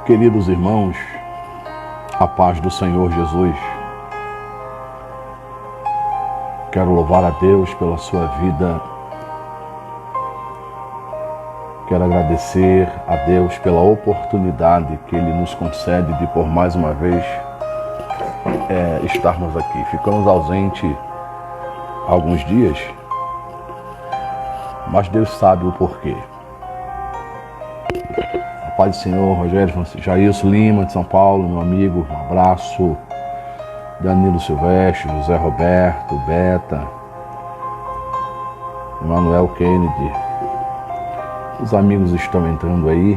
Queridos irmãos, a paz do Senhor Jesus. Quero louvar a Deus pela sua vida. Quero agradecer a Deus pela oportunidade que Ele nos concede de por mais uma vez estarmos aqui. Ficamos ausentes alguns dias, mas Deus sabe o porquê. A paz do Senhor, Rogério Jailson Lima, de São Paulo, meu amigo, um abraço. Danilo Silvestre, José Roberto, Beta, Emanuel Kennedy. Os amigos estão entrando aí.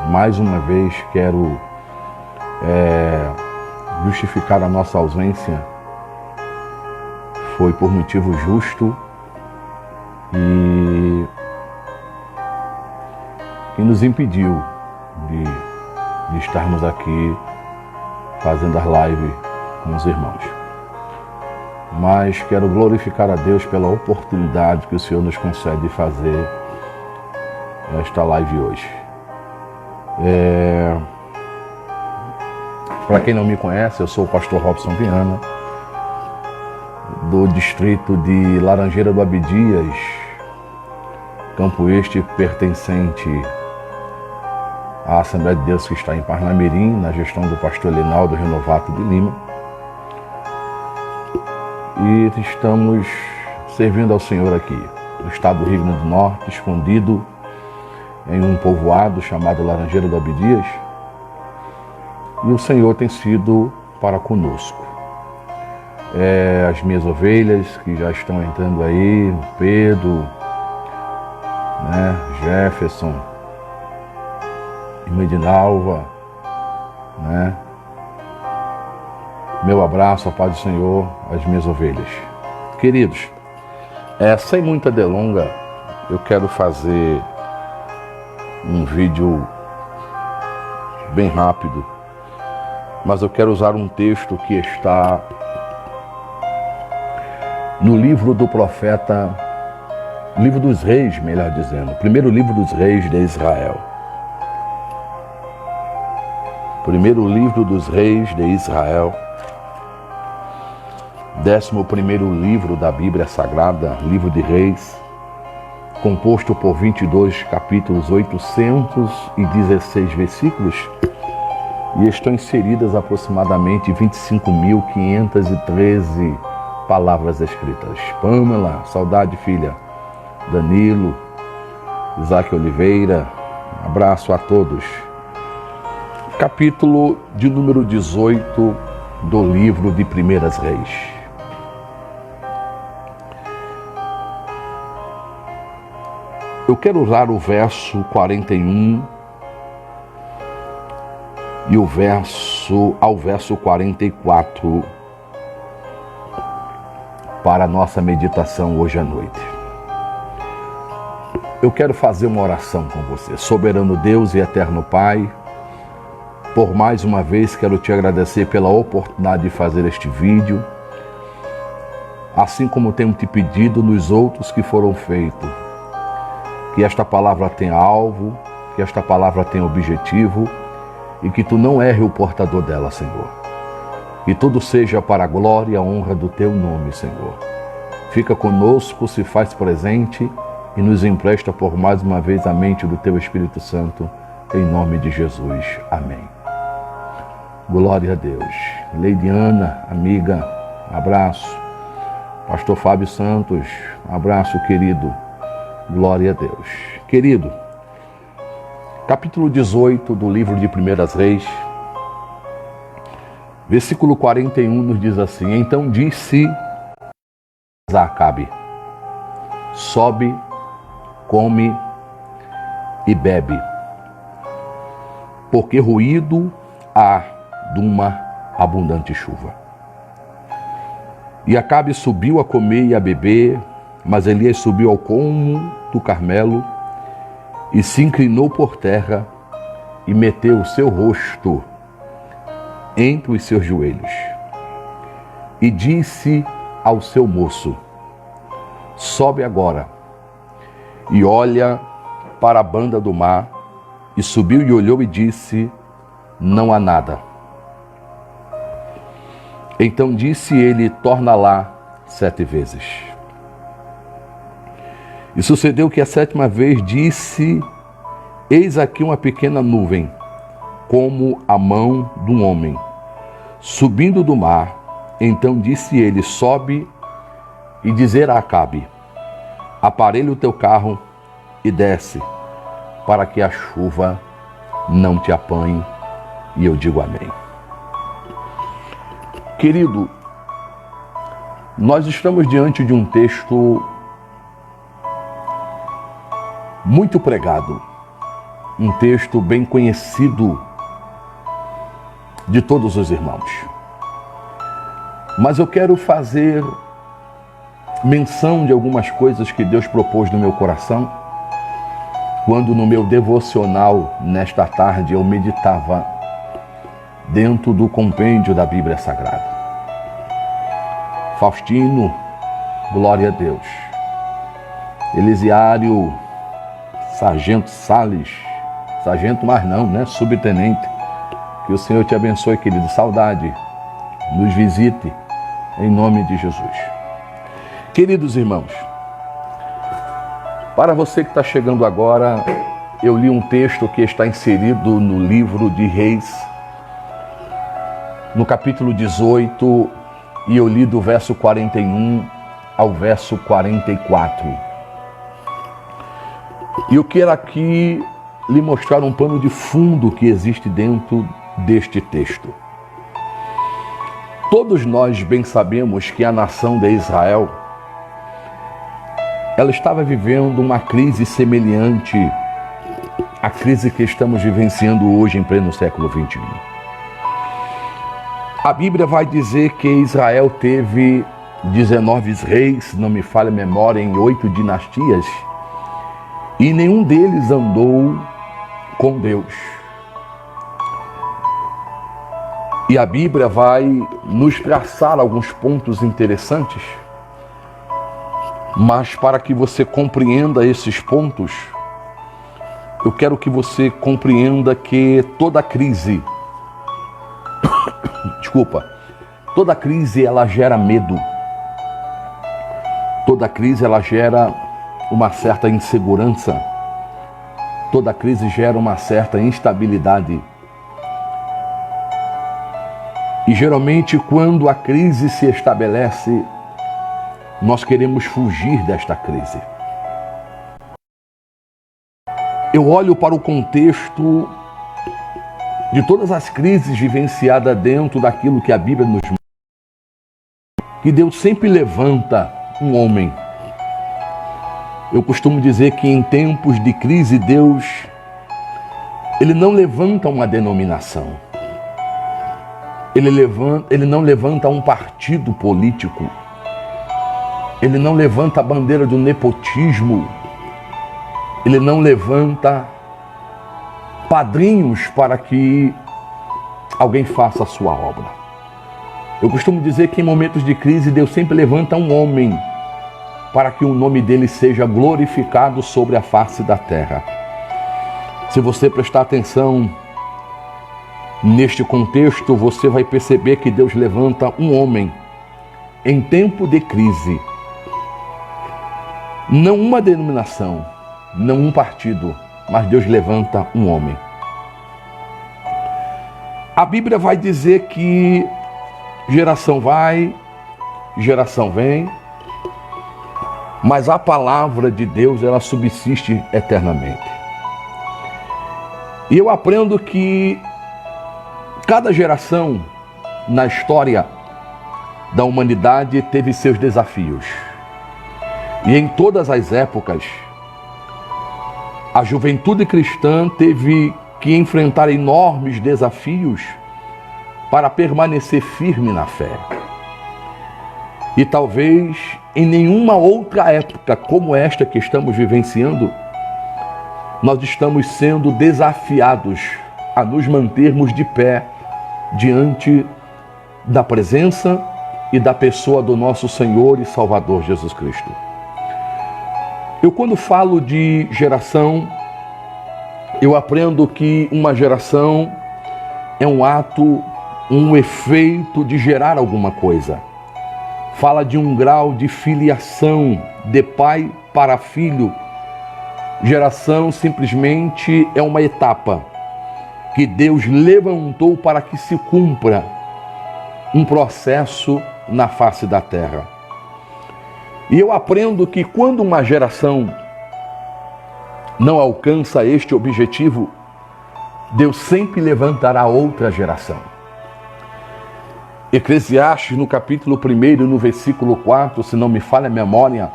Mais uma vez quero justificar a nossa ausência. Foi por motivo justo e nos impediu de estarmos aqui fazendo as lives com os irmãos. Mas quero glorificar a Deus pela oportunidade que o Senhor nos concede de fazer esta live hoje. Para quem não me conhece, eu sou o pastor Robson Viana, do distrito de Laranjeira do Abdias, Campo Este, pertencente à Assembleia de Deus que está em Parnamirim, na gestão do pastor Linaldo Renovato de Lima. E estamos servindo ao Senhor aqui, no estado do Rio Grande do Norte, escondido em um povoado chamado Laranjeira do Abdias. E o Senhor tem sido para conosco. As minhas ovelhas que já estão entrando aí, o Pedro, Jefferson, irmã Edinalva, meu abraço, a paz do Senhor, às minhas ovelhas. Queridos, sem muita delonga, eu quero fazer um vídeo bem rápido, mas eu quero usar um texto que está no livro do profeta, livro dos reis, melhor dizendo, primeiro livro dos reis de Israel. Primeiro livro dos reis de Israel, 11º livro da Bíblia Sagrada, livro de Reis, composto por 22 capítulos, 816 versículos, e estão inseridas aproximadamente 25.513 palavras escritas. Pamela, saudade filha, Danilo, Isaac Oliveira, abraço a todos. Capítulo de número 18 do livro de Primeiras Reis. Eu quero usar o verso 41 e ao verso 44 para a nossa meditação hoje à noite. Eu quero fazer uma oração com você. Soberano Deus e eterno Pai, por mais uma vez quero te agradecer pela oportunidade de fazer este vídeo, assim como tenho te pedido nos outros que foram feitos. Que esta palavra tenha alvo, que esta palavra tenha objetivo e que tu não erre o portador dela, Senhor. Que tudo seja para a glória e a honra do teu nome, Senhor. Fica conosco, se faz presente e nos empresta por mais uma vez a mente do teu Espírito Santo, em nome de Jesus. Amém. Glória a Deus. Leidiana, amiga, abraço. Pastor Fábio Santos, abraço, querido. Glória a Deus. Querido, capítulo 18 do livro de Primeiras Reis, versículo 41 nos diz assim: Então disse a Acabe: sobe, come e bebe, porque ruído há de uma abundante chuva. E Acabe subiu a comer e a beber, mas Elias subiu ao colmo do Carmelo e se inclinou por terra e meteu o seu rosto entre os seus joelhos. E disse ao seu moço: sobe agora e olha para a banda do mar. E subiu e olhou e disse: não há nada. Então disse ele: torna lá 7 vezes. E sucedeu que a 7ª vez disse: eis aqui uma pequena nuvem, como a mão de um homem, subindo do mar. Então disse ele: sobe e dizer a Acabe: aparelha o teu carro e desce, para que a chuva não te apanhe. E eu digo amém. Querido, nós estamos diante de um texto muito pregado, um texto bem conhecido de todos os irmãos. Mas eu quero fazer menção de algumas coisas que Deus propôs no meu coração, quando no meu devocional, nesta tarde, eu meditava dentro do compêndio da Bíblia Sagrada. Faustino, glória a Deus. Elisiário, Sargento Salles, sargento mais não, né? Subtenente. Que o Senhor te abençoe, querido. Saudade. Nos visite, em nome de Jesus. Queridos irmãos, para você que está chegando agora, eu li um texto que está inserido no livro de Reis, no capítulo 18, e eu li do verso 41 ao verso 44. E eu quero aqui lhe mostrar um pano de fundo que existe dentro deste texto. Todos nós bem sabemos que a nação de Israel, ela estava vivendo uma crise semelhante à crise que estamos vivenciando hoje em pleno século XXI. A Bíblia vai dizer que Israel teve 19 reis, não me falha a memória, em 8 dinastias, e nenhum deles andou com Deus. E a Bíblia vai nos traçar alguns pontos interessantes, mas para que você compreenda esses pontos, eu quero que você compreenda que toda crise, toda crise ela gera medo, toda crise ela gera uma certa insegurança, toda crise gera uma certa instabilidade. E geralmente quando a crise se estabelece, nós queremos fugir desta crise. Eu olho para o contexto de todas as crises vivenciadas dentro daquilo que a Bíblia nos mostra, que Deus sempre levanta um homem. Eu costumo dizer que em tempos de crise, Deus, Ele não levanta uma denominação. Ele não levanta um partido político. Ele não levanta a bandeira do nepotismo. Ele não levanta padrinhos para que alguém faça a sua obra. Eu costumo dizer que em momentos de crise, Deus sempre levanta um homem para que o nome dele seja glorificado sobre a face da terra. Se você prestar atenção neste contexto, você vai perceber que Deus levanta um homem em tempo de crise. Não uma denominação, não um partido, mas Deus levanta um homem. A Bíblia vai dizer que geração vai, geração vem, mas a palavra de Deus, ela subsiste eternamente. E eu aprendo que cada geração na história da humanidade teve seus desafios. E em todas as épocas, a juventude cristã teve que enfrentar enormes desafios para permanecer firme na fé. E talvez em nenhuma outra época como esta que estamos vivenciando, nós estamos sendo desafiados a nos mantermos de pé diante da presença e da pessoa do nosso Senhor e Salvador Jesus Cristo. Eu, quando falo de geração, eu aprendo que uma geração é um ato, um efeito de gerar alguma coisa. Fala de um grau de filiação de pai para filho. Geração simplesmente é uma etapa que Deus levantou para que se cumpra um processo na face da terra. E eu aprendo que quando uma geração não alcança este objetivo, Deus sempre levantará outra geração. Eclesiastes, no capítulo 1, no versículo 4, se não me falha a memória,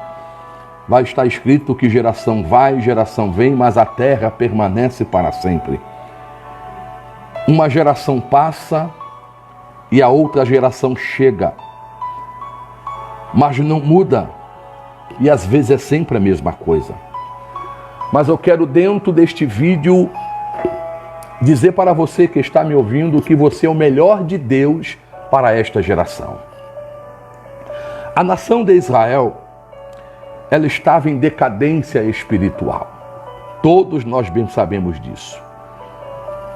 vai estar escrito que geração vai, geração vem, mas a terra permanece para sempre. Uma geração passa e a outra geração chega, mas não muda, e às vezes é sempre a mesma coisa. Mas eu quero, dentro deste vídeo, dizer para você que está me ouvindo que você é o melhor de Deus para esta geração. A nação de Israel, ela estava em decadência espiritual. Todos nós bem sabemos disso.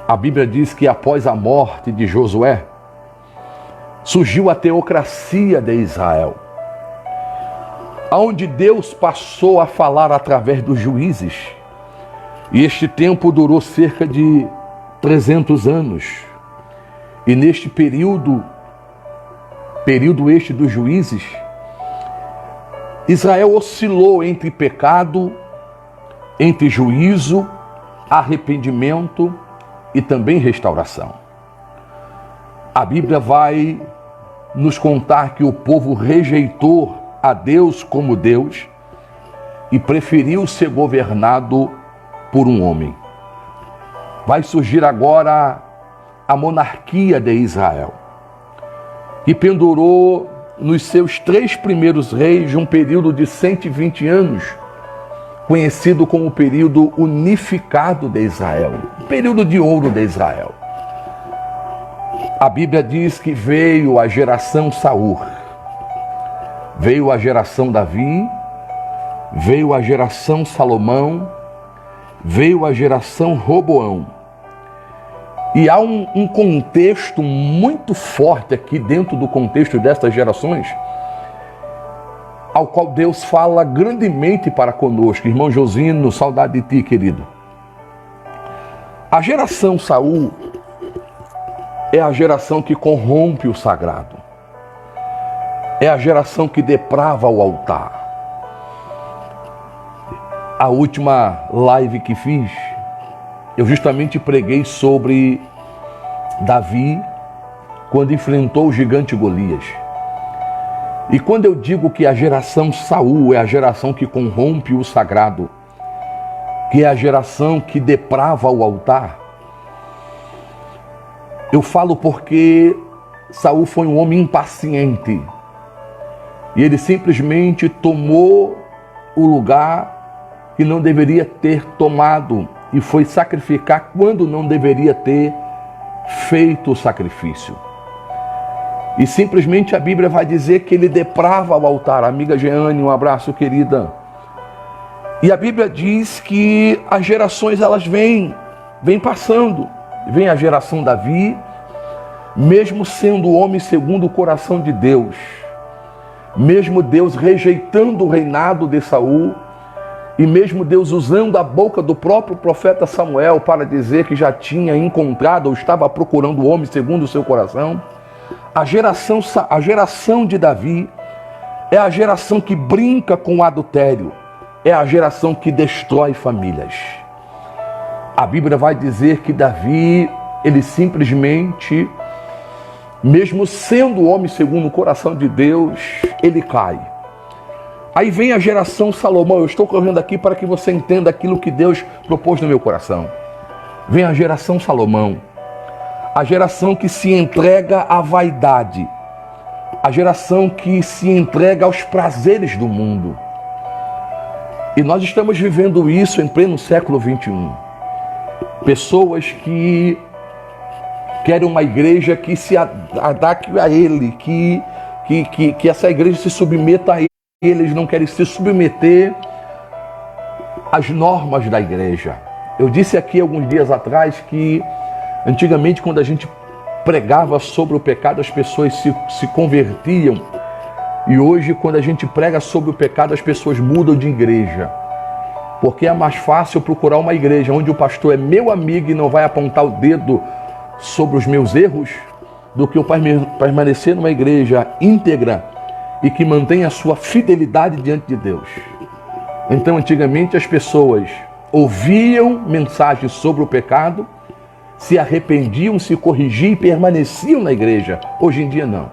A Bíblia diz que após a morte de Josué, surgiu a teocracia de Israel, onde Deus passou a falar através dos juízes. E este tempo durou cerca de 300 anos. E neste período este dos juízes, Israel oscilou entre pecado, entre juízo, arrependimento e também restauração. A Bíblia vai nos contar que o povo rejeitou a Deus como Deus e preferiu ser governado por um homem. Vai surgir agora a monarquia de Israel, que pendurou nos seus 3 primeiros reis um período de 120 anos, conhecido como o período unificado de Israel, o período de ouro de Israel. A Bíblia diz que veio a geração Saul, veio a geração Davi, veio a geração Salomão, veio a geração Roboão. E há um contexto muito forte aqui dentro do contexto destas gerações, ao qual Deus fala grandemente para conosco. Irmão Josino, saudade de ti, querido. A geração Saul é a geração que corrompe o sagrado. É a geração que deprava o altar. A última live que fiz, eu justamente preguei sobre Davi quando enfrentou o gigante Golias. E quando eu digo que a geração Saul é a geração que corrompe o sagrado, que é a geração que deprava o altar, eu falo porque Saul foi um homem impaciente. E ele simplesmente tomou o lugar que não deveria ter tomado e foi sacrificar quando não deveria ter feito o sacrifício. E simplesmente a Bíblia vai dizer que ele deprava o altar. Amiga Jeane, um abraço, querida. E a Bíblia diz que as gerações elas vêm passando. Vem a geração Davi, mesmo sendo homem segundo o coração de Deus, mesmo Deus rejeitando o reinado de Saul, e mesmo Deus usando a boca do próprio profeta Samuel para dizer que já tinha encontrado ou estava procurando o homem segundo o seu coração, a geração de Davi é a geração que brinca com o adultério, é a geração que destrói famílias. A Bíblia vai dizer que Davi, ele simplesmente, mesmo sendo homem segundo o coração de Deus, ele cai. Aí vem a geração Salomão. Eu estou correndo aqui para que você entenda aquilo que Deus propôs no meu coração. Vem a geração Salomão, a geração que se entrega à vaidade, a geração que se entrega aos prazeres do mundo. E nós estamos vivendo isso em pleno século 21. Pessoas que querem uma igreja que se adapte a ele, que essa igreja se submeta a ele. Eles não querem se submeter às normas da igreja. Eu disse aqui alguns dias atrás que Antigamente, quando a gente pregava sobre o pecado, as pessoas se convertiam. E hoje, quando a gente prega sobre o pecado, as pessoas mudam de igreja. Porque é mais fácil procurar uma igreja onde o pastor é meu amigo e não vai apontar o dedo sobre os meus erros, do que eu permanecer numa igreja íntegra e que mantenha a sua fidelidade diante de Deus. Então, antigamente, as pessoas ouviam mensagens sobre o pecado, se arrependiam, se corrigiam e permaneciam na igreja. Hoje em dia, não.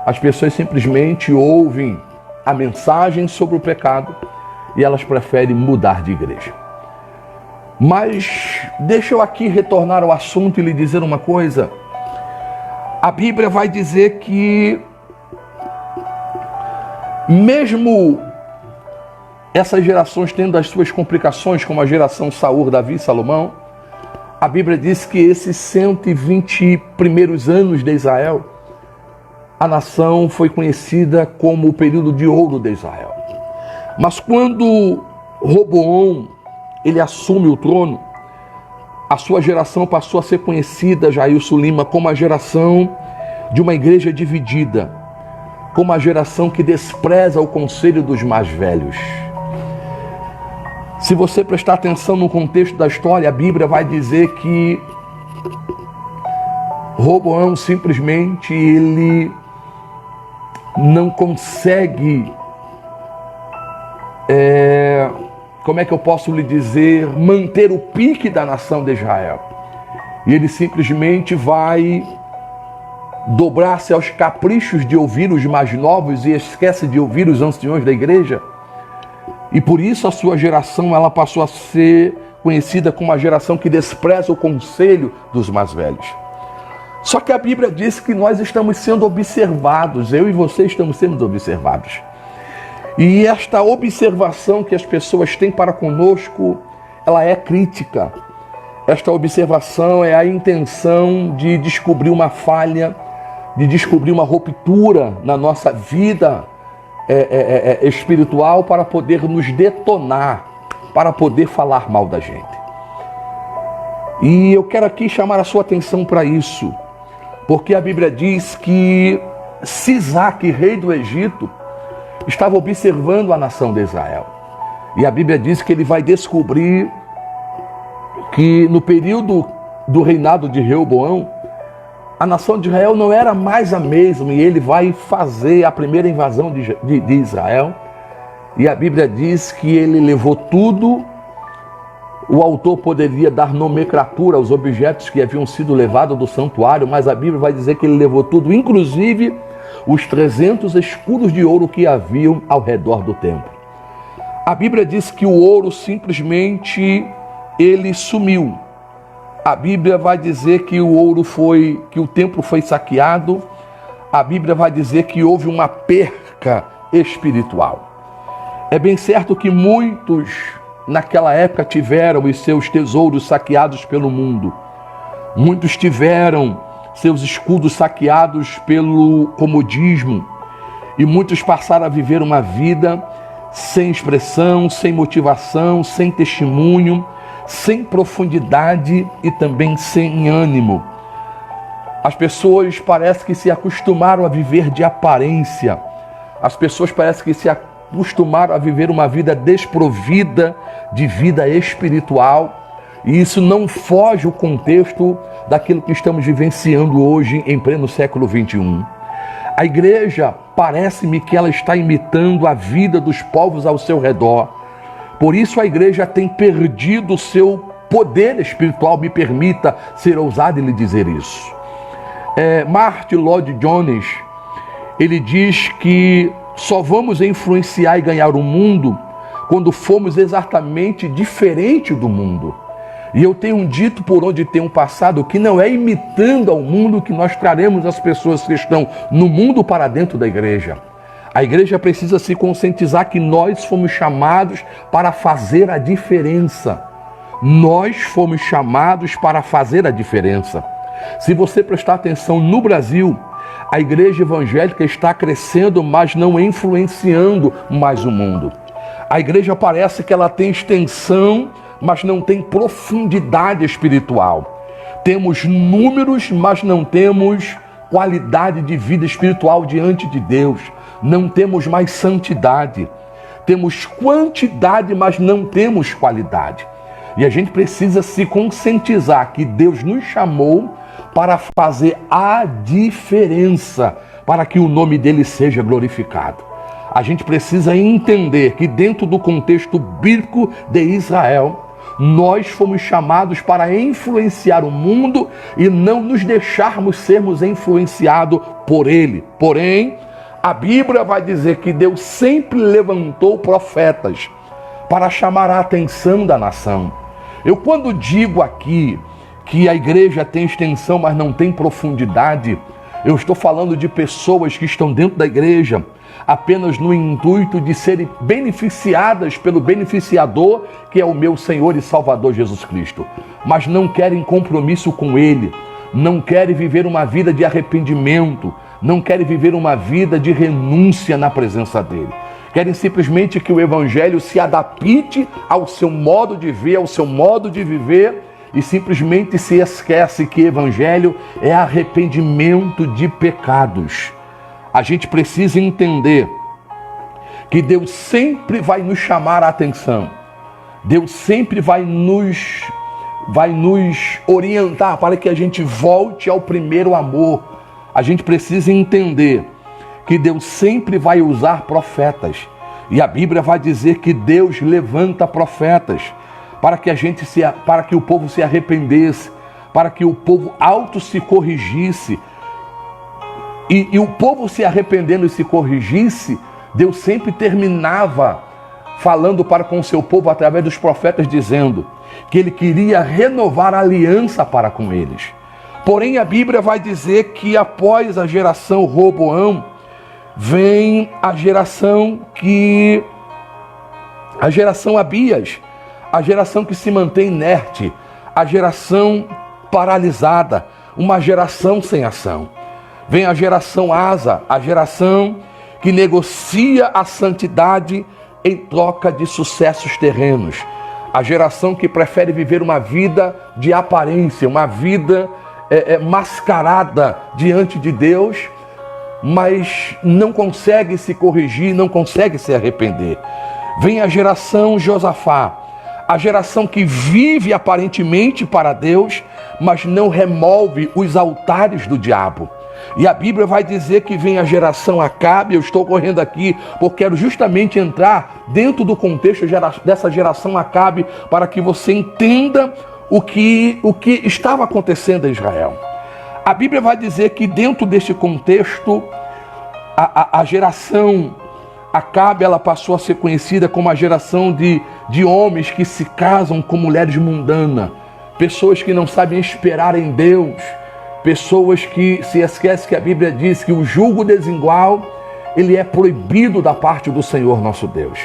As pessoas simplesmente ouvem a mensagem sobre o pecado e elas preferem mudar de igreja. Mas deixa eu aqui retornar ao assunto e lhe dizer uma coisa. A Bíblia vai dizer que mesmo essas gerações tendo as suas complicações, como a geração Saul, Davi e Salomão, a Bíblia diz que esses 120 primeiros anos de Israel, a nação foi conhecida como o período de ouro de Israel. Mas quando Roboão ele assume o trono, a sua geração passou a ser conhecida, Jailson Lima, como a geração de uma igreja dividida, como a geração que despreza o conselho dos mais velhos. Se você prestar atenção no contexto da história, a Bíblia vai dizer que Roboão simplesmente ele não consegue, como é que eu posso lhe dizer, manter o pique da nação de Israel. E ele simplesmente vai dobrar-se aos caprichos de ouvir os mais novos e esquece de ouvir os anciões da igreja. E por isso a sua geração ela passou a ser conhecida como a geração que despreza o conselho dos mais velhos. Só que a Bíblia diz que nós estamos sendo observados, eu e você estamos sendo observados. E esta observação que as pessoas têm para conosco, ela é crítica. Esta observação é a intenção de descobrir uma falha, de descobrir uma ruptura na nossa vida espiritual para poder nos detonar, para poder falar mal da gente. E eu quero aqui chamar a sua atenção para isso, porque a Bíblia diz que Sisaque, rei do Egito, estava observando a nação de Israel. E a Bíblia diz que ele vai descobrir que no período do reinado de Reoboão, a nação de Israel não era mais a mesma, e ele vai fazer a primeira invasão de Israel. E a Bíblia diz que ele levou tudo. O autor poderia dar nomenclatura aos objetos que haviam sido levados do santuário, mas a Bíblia vai dizer que ele levou tudo, inclusive os 300 escudos de ouro que haviam ao redor do templo. A Bíblia diz que o ouro simplesmente ele sumiu. A Bíblia vai dizer que que o templo foi saqueado. A Bíblia vai dizer que houve uma perca espiritual. É bem certo que muitos naquela época tiveram os seus tesouros saqueados pelo mundo. Muitos tiveram seus escudos saqueados pelo comodismo. E muitos passaram a viver uma vida sem expressão, sem motivação, sem testemunho, sem profundidade e também sem ânimo. As pessoas parecem que se acostumaram a viver de aparência. As pessoas parecem que se acostumaram a viver uma vida desprovida de vida espiritual. E isso não foge o contexto daquilo que estamos vivenciando hoje em pleno século XXI. A igreja, parece-me que ela está imitando a vida dos povos ao seu redor. Por isso a igreja tem perdido o seu poder espiritual, me permita ser ousado em lhe dizer isso. Martin Lloyd-Jones, ele diz que só vamos influenciar e ganhar o mundo quando formos exatamente diferente do mundo. E eu tenho dito por onde tenho passado que não é imitando ao mundo que nós traremos as pessoas que estão no mundo para dentro da igreja. A igreja precisa se conscientizar que nós fomos chamados para fazer a diferença. Nós fomos chamados para fazer a diferença. Se você prestar atenção no Brasil, a igreja evangélica está crescendo, mas não influenciando mais o mundo. A igreja parece que ela tem extensão, mas não tem profundidade espiritual. Temos números, mas não temos qualidade de vida espiritual diante de Deus. Não temos mais santidade. Temos quantidade, mas não temos qualidade. E a gente precisa se conscientizar que Deus nos chamou para fazer a diferença, para que o nome dele seja glorificado. A gente precisa entender que dentro do contexto bíblico de Israel, nós fomos chamados para influenciar o mundo e não nos deixarmos sermos influenciados por ele. Porém, a Bíblia vai dizer que Deus sempre levantou profetas para chamar a atenção da nação. Eu quando digo aqui que a igreja tem extensão, mas não tem profundidade, eu estou falando de pessoas que estão dentro da igreja apenas no intuito de serem beneficiadas pelo beneficiador, que é o meu Senhor e Salvador Jesus Cristo, mas não querem compromisso com Ele, não querem viver uma vida de arrependimento, não querem viver uma vida de renúncia na presença dEle. Querem simplesmente que o Evangelho se adapte ao seu modo de ver, ao seu modo de viver, e simplesmente se esquece que Evangelho é arrependimento de pecados. A gente precisa entender que Deus sempre vai nos chamar a atenção. Deus sempre vai nos orientar para que a gente volte ao primeiro amor. A gente precisa entender que Deus sempre vai usar profetas. E a Bíblia vai dizer que Deus levanta profetas para que o povo se arrependesse, para que o povo auto se corrigisse. E o povo se arrependendo e se corrigisse, Deus sempre terminava falando para com o seu povo através dos profetas, dizendo que ele queria renovar a aliança para com eles. Porém, a Bíblia vai dizer que após a geração Roboão, vem a geração Abias, a geração que se mantém inerte, a geração paralisada, uma geração sem ação. Vem a geração Asa, a geração que negocia a santidade em troca de sucessos terrenos. A geração que prefere viver uma vida de aparência, uma vida mascarada diante de Deus, mas não consegue se corrigir, não consegue se arrepender. Vem a geração Josafá, a geração que vive aparentemente para Deus, mas não remove os altares do diabo. E a Bíblia vai dizer que vem a geração Acabe. Eu estou correndo aqui porque quero justamente entrar dentro do contexto dessa geração Acabe para que você entenda o que estava acontecendo em Israel. A Bíblia vai dizer que dentro deste contexto, a geração Acabe, ela passou a ser conhecida como a geração de homens que se casam com mulheres mundanas, pessoas que não sabem esperar em Deus, pessoas que se esquecem que a Bíblia diz que o jugo desigual, ele é proibido da parte do Senhor nosso Deus.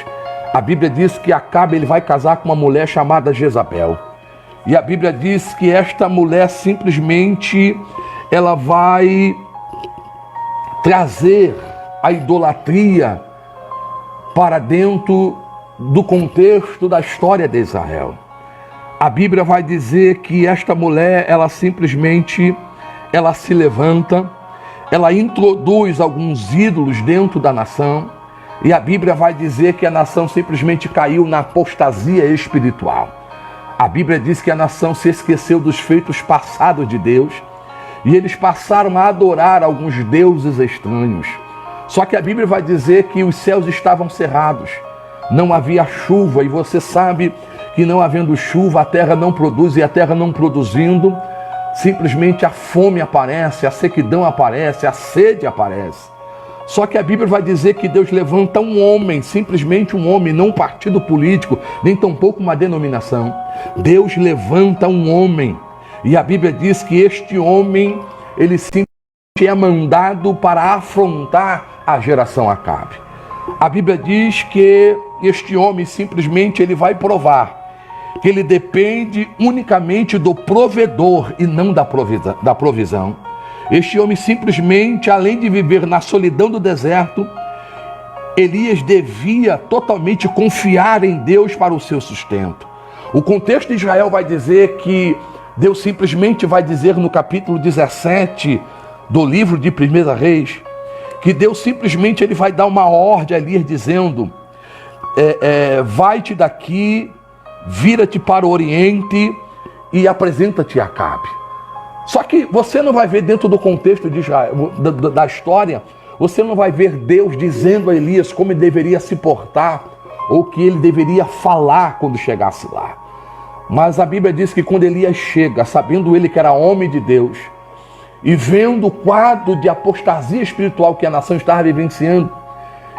A Bíblia diz que Acabe ele vai casar com uma mulher chamada Jezabel. E a Bíblia diz que esta mulher simplesmente ela vai trazer a idolatria para dentro do contexto da história de Israel. A Bíblia vai dizer que esta mulher, ela simplesmente ela se levanta, ela introduz alguns ídolos dentro da nação, e a Bíblia vai dizer que a nação simplesmente caiu na apostasia espiritual. A Bíblia diz que a nação se esqueceu dos feitos passados de Deus, e eles passaram a adorar alguns deuses estranhos. Só que a Bíblia vai dizer que os céus estavam cerrados, não havia chuva, e você sabe que não havendo chuva, a terra não produz, e a terra não produzindo, simplesmente a fome aparece, a sequidão aparece, a sede aparece. Só que a Bíblia vai dizer que Deus levanta um homem, simplesmente um homem, não um partido político, nem tampouco uma denominação. Deus levanta um homem, e a Bíblia diz que este homem, ele simplesmente é mandado para afrontar a geração Acabe. A Bíblia diz que este homem simplesmente ele vai provar que ele depende unicamente do provedor e não da provisão. Este homem simplesmente, além de viver na solidão do deserto, Elias devia totalmente confiar em Deus para o seu sustento. O contexto de Israel vai dizer que Deus simplesmente vai dizer no capítulo 17 do livro de 1 Reis, que Deus simplesmente ele vai dar uma ordem ali dizendo, vai-te daqui, vira-te para o Oriente e apresenta-te a Acabe. Só que você não vai ver dentro do contexto de Israel, da história, você não vai ver Deus dizendo a Elias como ele deveria se portar ou que ele deveria falar quando chegasse lá. Mas a Bíblia diz que quando Elias chega, sabendo ele que era homem de Deus, e vendo o quadro de apostasia espiritual que a nação estava vivenciando,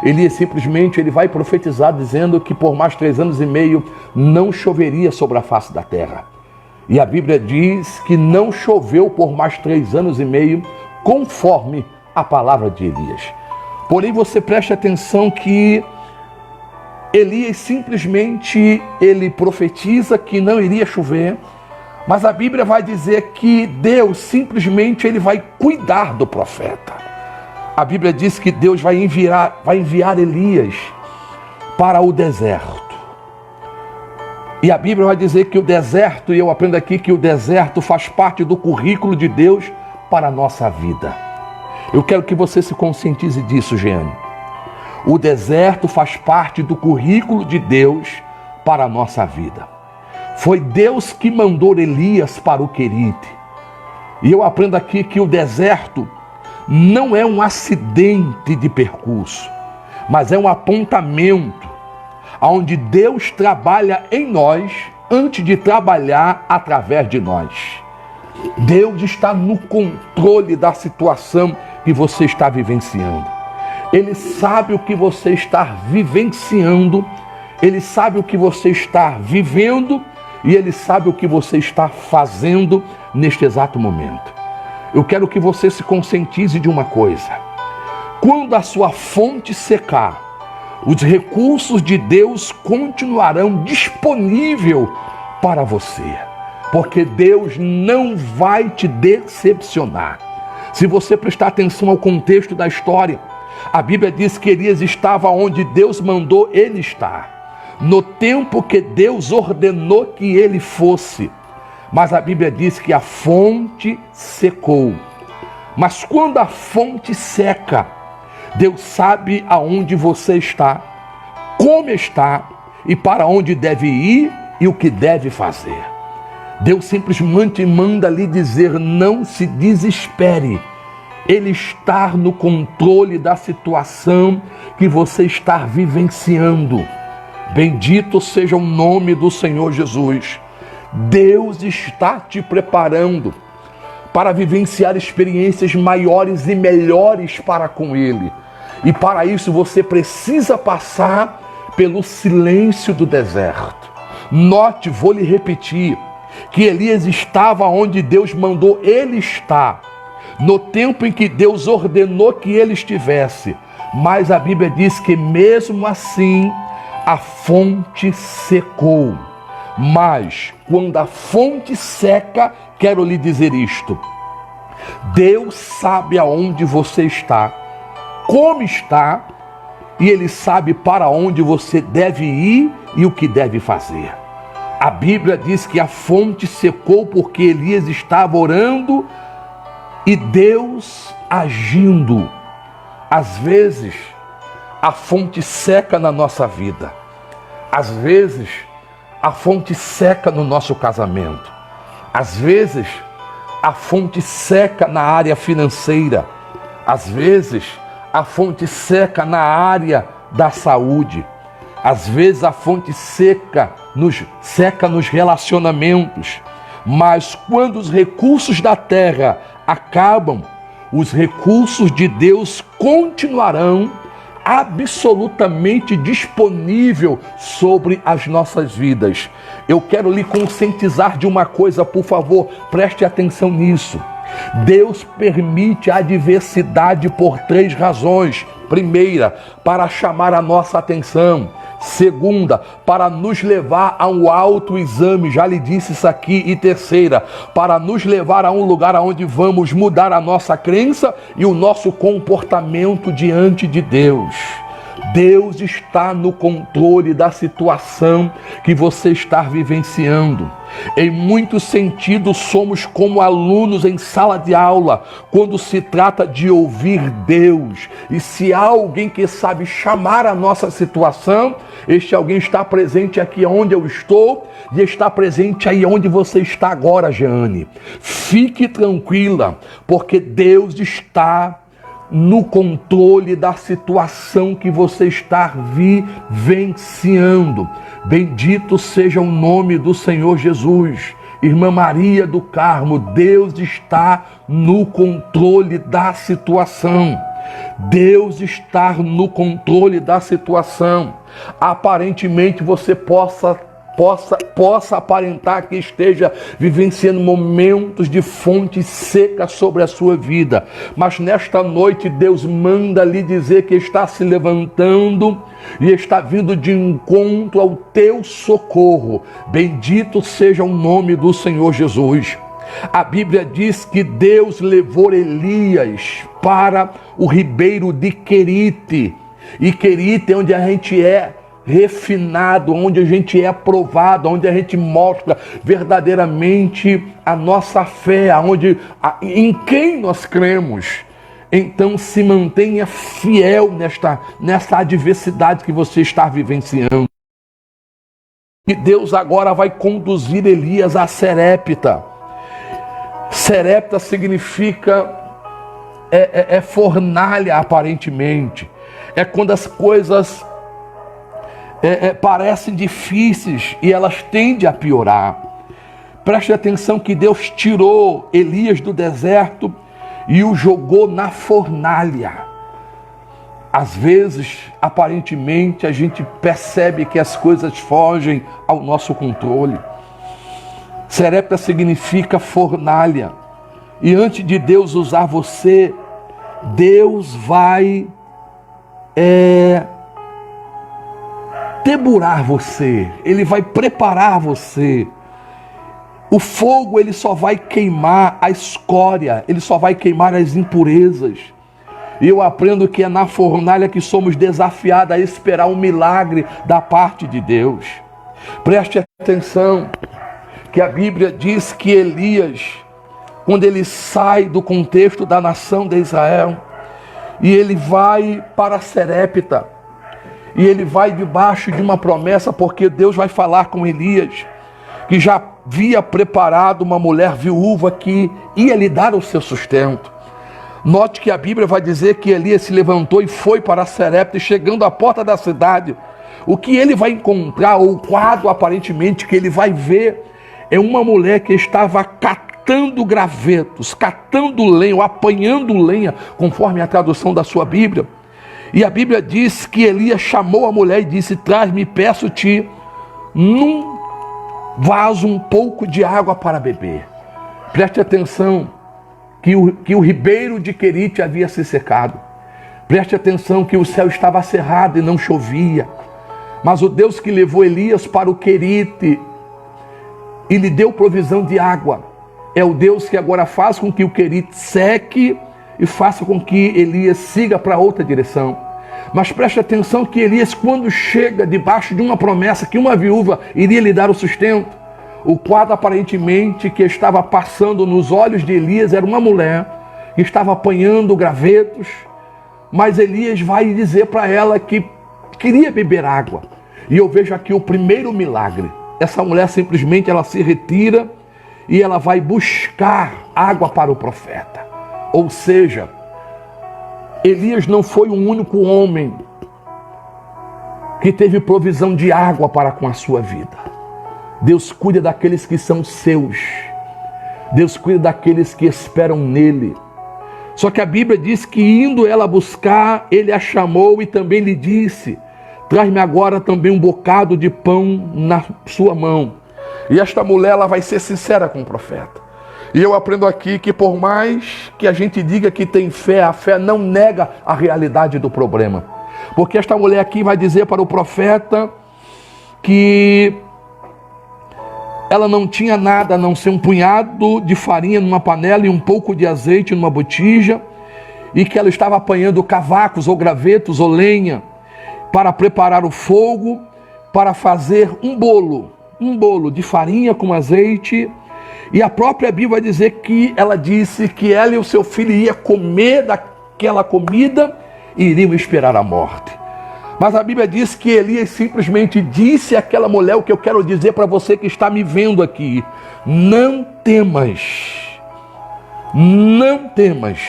Elias simplesmente ele vai profetizar dizendo que por mais 3 anos e meio não choveria sobre a face da terra. E a Bíblia diz que não choveu por mais 3 anos e meio, conforme a palavra de Elias. Porém, você preste atenção que Elias simplesmente ele profetiza que não iria chover, mas a Bíblia vai dizer que Deus simplesmente ele vai cuidar do profeta. A Bíblia diz que Deus vai enviar Elias para o deserto. E a Bíblia vai dizer que o deserto, e eu aprendo aqui que o deserto faz parte do currículo de Deus para a nossa vida. Eu quero que você se conscientize disso, Jeane. O deserto faz parte do currículo de Deus para a nossa vida. Foi Deus que mandou Elias para o Querite. E eu aprendo aqui que o deserto não é um acidente de percurso, mas é um apontamento onde Deus trabalha em nós antes de trabalhar através de nós. Deus está no controle da situação que você está vivenciando. Ele sabe o que você está vivenciando, Ele sabe o que você está vivendo e Ele sabe o que você está fazendo neste exato momento. Eu quero que você se conscientize de uma coisa. Quando a sua fonte secar, os recursos de Deus continuarão disponíveis para você, porque Deus não vai te decepcionar. Se você prestar atenção ao contexto da história, a Bíblia diz que Elias estava onde Deus mandou ele estar, no tempo que Deus ordenou que ele fosse. Mas a Bíblia diz que a fonte secou. Mas quando a fonte seca, Deus sabe aonde você está, como está e para onde deve ir e o que deve fazer. Deus simplesmente manda lhe dizer, não se desespere. Ele está no controle da situação que você está vivenciando. Bendito seja o nome do Senhor Jesus. Deus está te preparando para vivenciar experiências maiores e melhores para com Ele. E para isso você precisa passar pelo silêncio do deserto. Note, vou lhe repetir, que Elias estava onde Deus mandou ele estar, no tempo em que Deus ordenou que ele estivesse. Mas a Bíblia diz que mesmo assim a fonte secou. Mas quando a fonte seca, quero lhe dizer isto: Deus sabe aonde você está, como está, e Ele sabe para onde você deve ir e o que deve fazer. A Bíblia diz que a fonte secou porque Elias estava orando e Deus agindo. Às vezes, a fonte seca na nossa vida. Às vezes, a fonte seca no nosso casamento. Às vezes, a fonte seca na área financeira. Às vezes, a fonte seca na área da saúde. Às vezes, a fonte seca nos relacionamentos. Mas quando os recursos da terra acabam, os recursos de Deus continuarão absolutamente disponível sobre as nossas vidas. Eu quero lhe conscientizar de uma coisa, por favor, preste atenção nisso. Deus permite a adversidade por 3 razões. Primeira, para chamar a nossa atenção. Segunda, para nos levar a um autoexame, já lhe disse isso aqui. E terceira, para nos levar a um lugar onde vamos mudar a nossa crença e o nosso comportamento diante de Deus. Deus está no controle da situação que você está vivenciando. Em muitos sentidos, somos como alunos em sala de aula, quando se trata de ouvir Deus. E se há alguém que sabe chamar a nossa situação, este alguém está presente aqui onde eu estou e está presente aí onde você está agora, Jeane. Fique tranquila, porque Deus está no controle da situação que você está vivenciando. Bendito seja o nome do Senhor Jesus. Irmã Maria do Carmo, Deus está no controle da situação. Deus está no controle da situação. Aparentemente você possa aparentar que esteja vivenciando momentos de fonte seca sobre a sua vida. Mas nesta noite Deus manda lhe dizer que está se levantando e está vindo de encontro ao teu socorro. Bendito seja o nome do Senhor Jesus. A Bíblia diz que Deus levou Elias para o ribeiro de Querite. E Querite é onde a gente é refinado, onde a gente é aprovado, onde a gente mostra verdadeiramente a nossa fé, em quem nós cremos. Então se mantenha fiel nesta adversidade que você está vivenciando. E Deus agora vai conduzir Elias a Serepta. Serepta significa fornalha, aparentemente. É quando as coisas parecem difíceis e elas tendem a piorar. Preste atenção que Deus tirou Elias do deserto e o jogou na fornalha. Às vezes, aparentemente, a gente percebe que as coisas fogem ao nosso controle. Serepta significa fornalha. E antes de Deus usar você, Deus vai deburar você, Ele vai preparar você. O fogo, ele só vai queimar a escória, ele só vai queimar as impurezas. E eu aprendo que é na fornalha que somos desafiados a esperar um milagre da parte de Deus. Preste atenção que a Bíblia diz que Elias, quando ele sai do contexto da nação de Israel, e ele vai para Serepta, e ele vai debaixo de uma promessa, porque Deus vai falar com Elias, que já havia preparado uma mulher viúva que ia lhe dar o seu sustento. Note que a Bíblia vai dizer que Elias se levantou e foi para Serepta, e chegando à porta da cidade, o que ele vai encontrar, ou o quadro aparentemente que ele vai ver, é uma mulher que estava catando gravetos, catando lenha, ou apanhando lenha, conforme a tradução da sua Bíblia. E a Bíblia diz que Elias chamou a mulher e disse: traz-me, peço-te, num vaso um pouco de água para beber. Preste atenção que o ribeiro de Querite havia se secado. Preste atenção que o céu estava cerrado e não chovia. Mas o Deus que levou Elias para o Querite e lhe deu provisão de água, é o Deus que agora faz com que o Querite seque e faça com que Elias siga para outra direção. Mas preste atenção que Elias, quando chega debaixo de uma promessa que uma viúva iria lhe dar o sustento, o quadro aparentemente que estava passando nos olhos de Elias era uma mulher que estava apanhando gravetos, mas Elias vai dizer para ela que queria beber água. E eu vejo aqui o primeiro milagre. Essa mulher simplesmente ela se retira e ela vai buscar água para o profeta. Ou seja, Elias não foi o único homem que teve provisão de água para com a sua vida. Deus cuida daqueles que são seus. Deus cuida daqueles que esperam nele. Só que a Bíblia diz que indo ela buscar, ele a chamou e também lhe disse: traz-me agora também um bocado de pão na sua mão. E esta mulher ela vai ser sincera com o profeta. E eu aprendo aqui que por mais que a gente diga que tem fé, a fé não nega a realidade do problema. Porque esta mulher aqui vai dizer para o profeta que ela não tinha nada a não ser um punhado de farinha numa panela e um pouco de azeite numa botija, e que ela estava apanhando cavacos ou gravetos ou lenha. para preparar o fogo, para fazer um bolo de farinha com azeite. E a própria Bíblia vai dizer que ela disse que ela e o seu filho iam comer daquela comida e iriam esperar a morte. Mas a Bíblia diz que Elias simplesmente disse àquela mulher o que eu quero dizer para você que está me vendo aqui: não temas, não temas.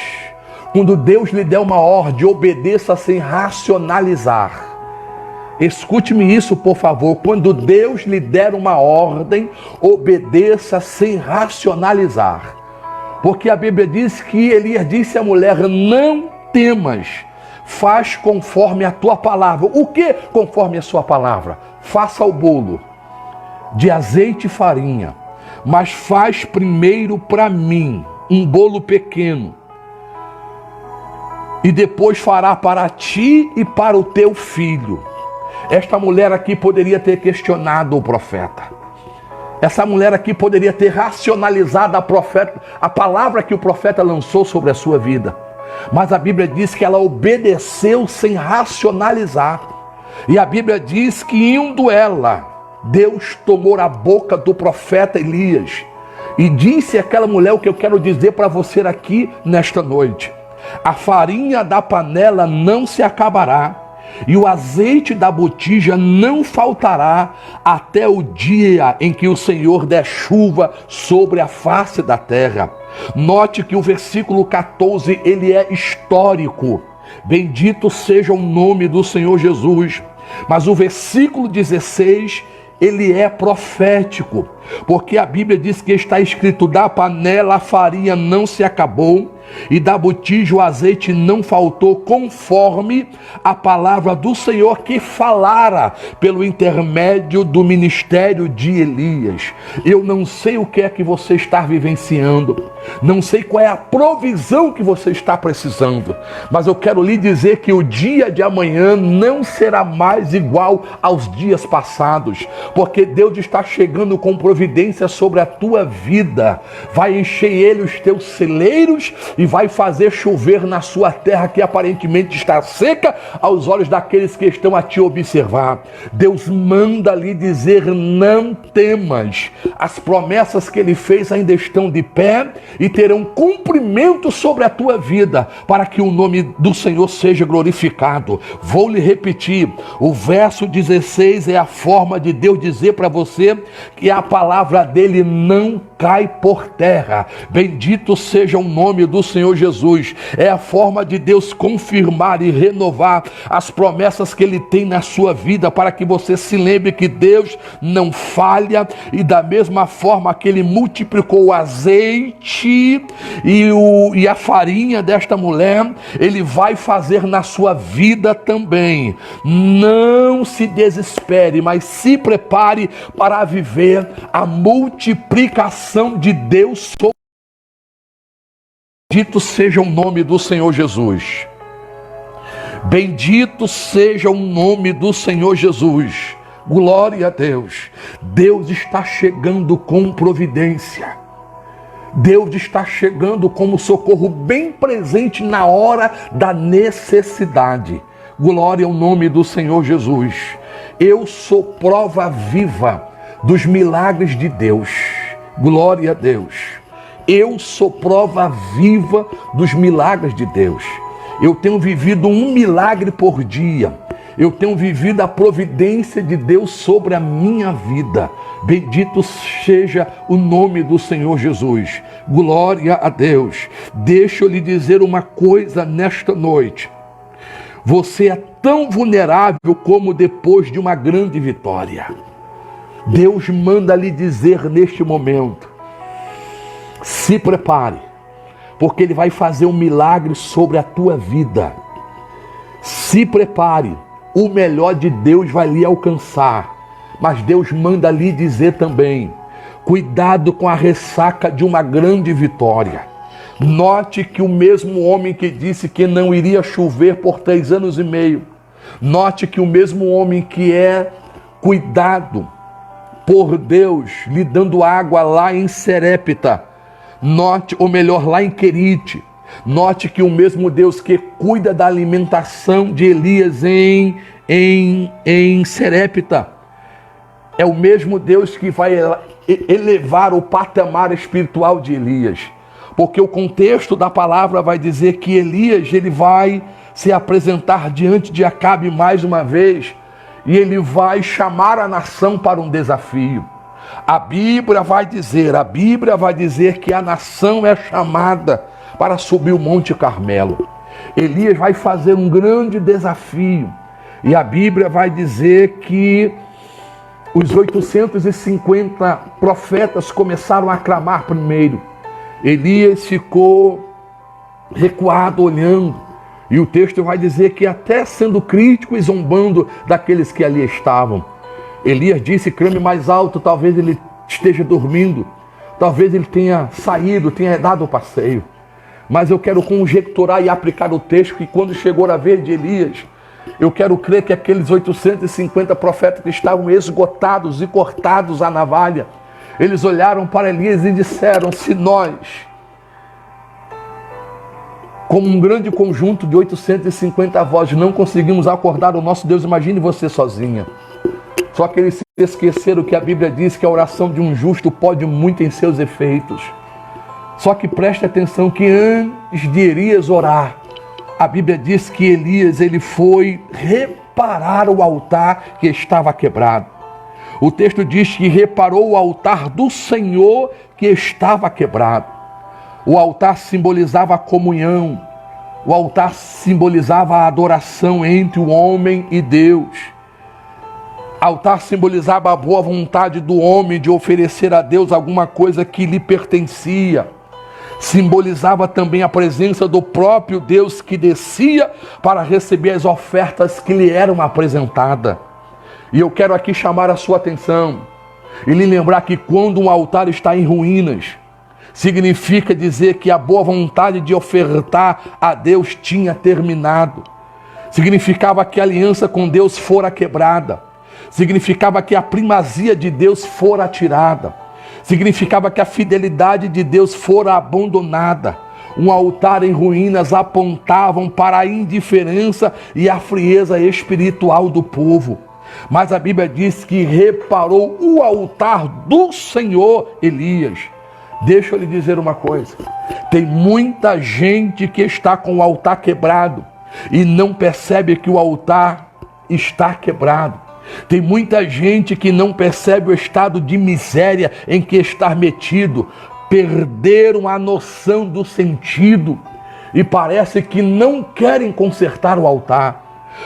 Quando Deus lhe der uma ordem, obedeça sem racionalizar. Escute-me isso, por favor. Quando Deus lhe der uma ordem, obedeça sem racionalizar. Porque a Bíblia diz que Elias disse à mulher: não temas, faz conforme a tua palavra. O que conforme a sua palavra? Faça o bolo de azeite e farinha, mas faz primeiro para mim um bolo pequeno, e depois fará para ti e para o teu filho. Esta mulher aqui poderia ter questionado o profeta. Essa mulher aqui poderia ter racionalizado a palavra que o profeta lançou sobre a sua vida. Mas a Bíblia diz que ela obedeceu sem racionalizar. E a Bíblia diz que indo ela, Deus tomou a boca do profeta Elias e disse àquela mulher o que eu quero dizer para você aqui nesta noite: a farinha da panela não se acabará, e o azeite da botija não faltará até o dia em que o Senhor der chuva sobre a face da terra. Note que o versículo 14, ele é histórico. Bendito seja o nome do Senhor Jesus. Mas o versículo 16, ele é profético, porque a Bíblia diz que está escrito: da panela a farinha não se acabou, e da botija o azeite não faltou, conforme a palavra do Senhor que falara pelo intermédio do ministério de Elias. Eu não sei o que é que você está vivenciando, não sei qual é a provisão que você está precisando, mas eu quero lhe dizer que o dia de amanhã não será mais igual aos dias passados, porque Deus está chegando com providência sobre a tua vida. Vai encher ele os teus celeiros e vai fazer chover na sua terra que aparentemente está seca aos olhos daqueles que estão a te observar. Deus manda lhe dizer: não temas. As promessas que ele fez ainda estão de pé e terão cumprimento sobre a tua vida, para que o nome do Senhor seja glorificado. Vou lhe repetir, o verso 16 é a forma de Deus dizer para você que a palavra dele não cai por terra. Bendito seja o nome do Senhor Jesus. É a forma de Deus confirmar e renovar as promessas que ele tem na sua vida, para que você se lembre que Deus não falha. E da mesma forma que ele multiplicou o azeite e a farinha desta mulher, ele vai fazer na sua vida também. Não se desespere, mas se prepare para viver a multiplicação de Deus sobre. Bendito seja o nome do Senhor Jesus. Bendito seja o nome do Senhor Jesus. Glória a Deus. Deus está chegando com providência. Deus está chegando como socorro bem presente na hora da necessidade. Glória ao nome do Senhor Jesus. Eu sou prova viva dos milagres de Deus. Glória a Deus. Eu sou prova viva dos milagres de Deus. Eu tenho vivido um milagre por dia. Eu tenho vivido a providência de Deus sobre a minha vida. Bendito seja o nome do Senhor Jesus. Glória a Deus. Deixa eu lhe dizer uma coisa nesta noite. Você é tão vulnerável como depois de uma grande vitória. Deus manda lhe dizer neste momento: se prepare, porque ele vai fazer um milagre sobre a tua vida. Se prepare, o melhor de Deus vai lhe alcançar. Mas Deus manda lhe dizer também: cuidado com a ressaca de uma grande vitória. Note que o mesmo homem que disse que não iria chover por 3 anos e meio, note que o mesmo homem que é cuidado por Deus, lhe dando água lá em Serepta, note, ou melhor, lá em Querite, note que o mesmo Deus que cuida da alimentação de Elias em em Serepta. É o mesmo Deus que vai elevar o patamar espiritual de Elias. Porque o contexto da palavra vai dizer que Elias, ele vai se apresentar diante de Acabe mais uma vez e ele vai chamar a nação para um desafio. A Bíblia vai dizer que a nação é chamada para subir o Monte Carmelo. Elias vai fazer um grande desafio e a Bíblia vai dizer que os 850 profetas começaram a clamar primeiro. Elias ficou recuado olhando. E o texto vai dizer que até sendo crítico e zombando daqueles que ali estavam. Elias disse: clame mais alto, talvez ele esteja dormindo. Talvez ele tenha saído, tenha dado o passeio. Mas eu quero conjecturar e aplicar o texto que quando chegou a vez de Elias, eu quero crer que aqueles 850 profetas que estavam esgotados e cortados à navalha, eles olharam para Elias e disseram: se nós, como um grande conjunto de 850 vozes, não conseguimos acordar o nosso Deus, imagine você sozinha. Só que eles se esqueceram que a Bíblia diz que a oração de um justo pode muito em seus efeitos. Só que preste atenção que antes de Elias orar, a Bíblia diz que Elias ele foi reparar o altar que estava quebrado. O texto diz que reparou o altar do Senhor que estava quebrado. O altar simbolizava a comunhão. O altar simbolizava a adoração entre o homem e Deus. O altar simbolizava a boa vontade do homem de oferecer a Deus alguma coisa que lhe pertencia. Simbolizava também a presença do próprio Deus que descia para receber as ofertas que lhe eram apresentadas. E eu quero aqui chamar a sua atenção e lhe lembrar que quando um altar está em ruínas, significa dizer que a boa vontade de ofertar a Deus tinha terminado. Significava que a aliança com Deus fora quebrada. Significava que a primazia de Deus fora tirada. Significava que a fidelidade de Deus fora abandonada. Um altar em ruínas apontavam para a indiferença e a frieza espiritual do povo. Mas a Bíblia diz que reparou o altar do Senhor Elias. Deixa eu lhe dizer uma coisa. Tem muita gente que está com o altar quebrado e não percebe que o altar está quebrado. Tem muita gente que não percebe o estado de miséria em que está metido. Perderam a noção do sentido e parece que não querem consertar o altar.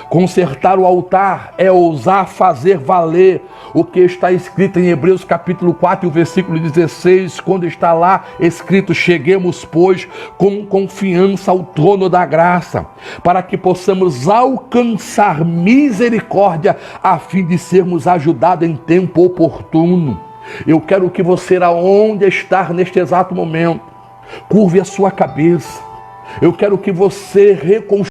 Consertar o altar é ousar fazer valer o que está escrito em Hebreus capítulo 4, o versículo 16, quando está lá escrito: cheguemos, pois, com confiança ao trono da graça, para que possamos alcançar misericórdia, a fim de sermos ajudados em tempo oportuno. Eu quero que você, aonde está neste exato momento, curve a sua cabeça. Eu quero que você reconstrua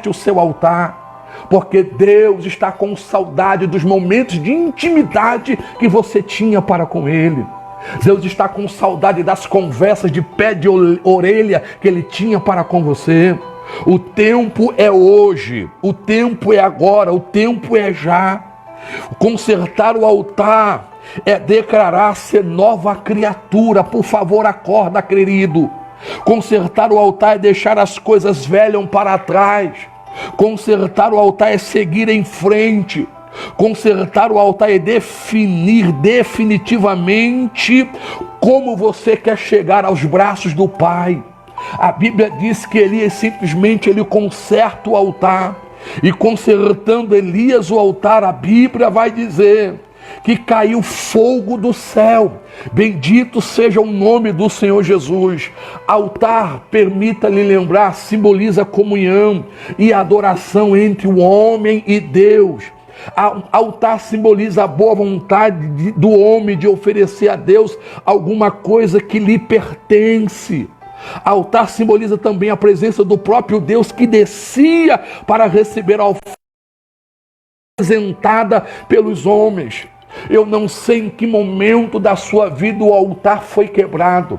o seu altar, porque Deus está com saudade dos momentos de intimidade que você tinha para com Ele. Deus está com saudade das conversas de pé de orelha que Ele tinha para com você. O tempo é hoje, o tempo é agora, o tempo é já. Consertar o altar é declarar ser nova criatura. Por favor, acorda, querido. Consertar o altar é deixar as coisas velhas para trás. Consertar o altar é seguir em frente. Consertar o altar é definir definitivamente como você quer chegar aos braços do Pai. A Bíblia diz que Elias simplesmente conserta o altar. E consertando Elias o altar, a Bíblia vai dizer que caiu fogo do céu. Bendito seja o nome do Senhor Jesus. Altar, permita-lhe lembrar, simboliza comunhão e adoração entre o homem e Deus. Altar simboliza a boa vontade do homem de oferecer a Deus alguma coisa que lhe pertence. Altar simboliza também a presença do próprio Deus que descia para receber a oferta apresentada pelos homens. Eu não sei em que momento da sua vida o altar foi quebrado.